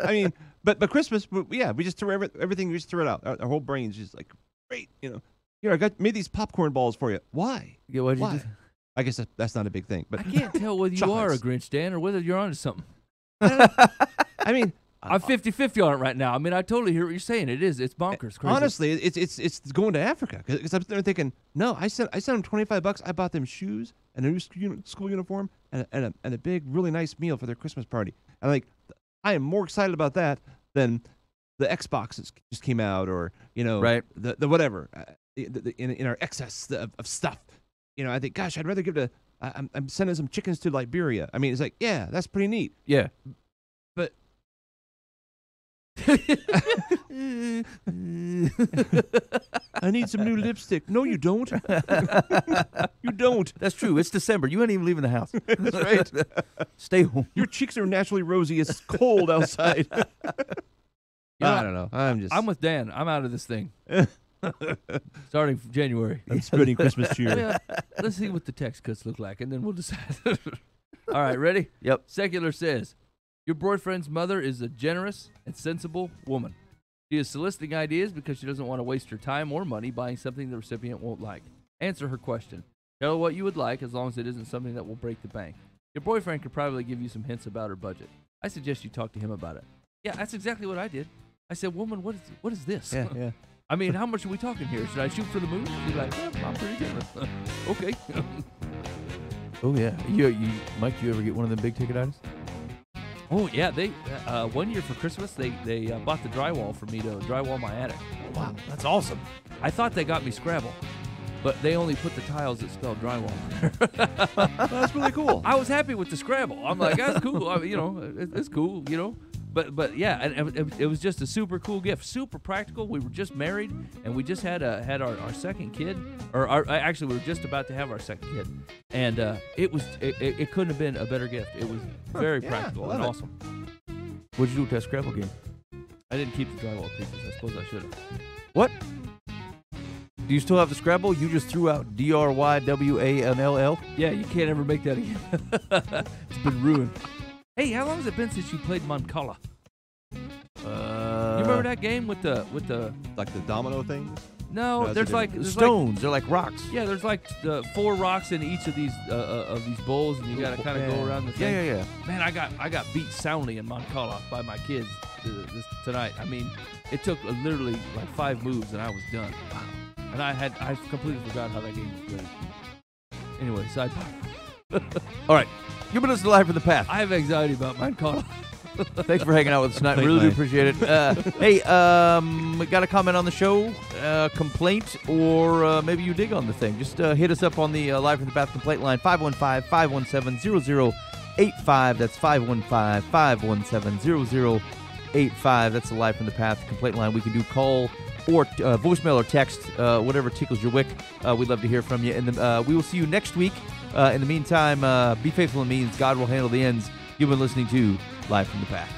I mean, but Christmas, yeah, we just threw everything. We just threw it out. Our whole brain's just like, great, Here, I made these popcorn balls for you. Why? Yeah, why'd you Why? do? I guess that's not a big thing. But I can't tell whether you are a Chocolates. Grinch, Dan, or whether you're onto something. I mean, I'm 50-50 on it right now. I mean, I totally hear what you're saying. It's bonkers crazy. honestly, it's going to Africa because I'm there thinking, no, I sent them $25. I bought them shoes and a new school uniform and a big, really nice meal for their Christmas party. And like, I am more excited about that than the Xbox that just came out, or Right. the whatever in our excess of stuff. I think, gosh, I'd rather I'm sending some chickens to Liberia. I mean, it's like, yeah, that's pretty neat. Yeah. But I need some new lipstick. No, you don't. You don't. That's true. It's December. You ain't even leaving the house. That's right. Stay home. Your cheeks are naturally rosy. It's cold outside. I don't know. I'm with Dan. I'm out of this thing. Starting from January. I'm spreading Christmas cheer. Yeah, let's see what the text cuts look like, and then we'll decide. All right, ready? Yep. Secular says, your boyfriend's mother is a generous and sensible woman. She is soliciting ideas because she doesn't want to waste her time or money buying something the recipient won't like. Answer her question. Tell her what you would like, as long as it isn't something that will break the bank. Your boyfriend could probably give you some hints about her budget. I suggest you talk to him about it. Yeah, that's exactly what I did. I said, woman, what is this? Yeah. I mean, how much are we talking here? Should I shoot for the moon? She's like, yeah, I'm pretty generous. Okay. Oh yeah. You, Mike, you ever get one of them big ticket items? Oh yeah, they 1 year for Christmas they bought the drywall for me to drywall my attic. Wow, that's awesome. I thought they got me Scrabble, but they only put the tiles that spelled drywall. That's really cool. I was happy with the Scrabble. I'm like, that's cool. It's cool. But yeah, and it was just a super cool gift, super practical. We were just married, and we just had our second kid, actually we were just about to have our second kid, and it couldn't have been a better gift. It was very practical and awesome. What'd you do with that Scrabble game? I didn't keep the drywall pieces. I suppose I should have. What? Do you still have the Scrabble? You just threw out DRYWANLL? Yeah, you can't ever make that again. It's been ruined. Hey, how long has it been since you played Moncala? You remember that game with the Like the domino thing? No, that's there's a like different- Stones. They're like rocks. yeah, there's like 4 rocks in each of these bowls, and you got to kind of go around the thing. Yeah. Man, I got beat soundly in Moncala by my kids tonight. I mean, it took literally like 5 moves, and I was done. Wow. And I completely forgot how that game was played. Anyway, sidebar. All right. You've been listening to Live from the Path. I have anxiety about Moncala. Thanks for hanging out with us tonight. Thanks, Really do man. appreciate it. Hey, we got a comment on the show, complaint, or maybe you dig on the thing. Just hit us up on the Live from the Path complaint line, 515-517-0085. That's 515-517-0085. That's the Live from the Path complaint line. We can do call or voicemail or text, whatever tickles your wick. We'd love to hear from you. And we will see you next week. In the meantime, be faithful in means. God will handle the ends. You've been listening to Live from the Path.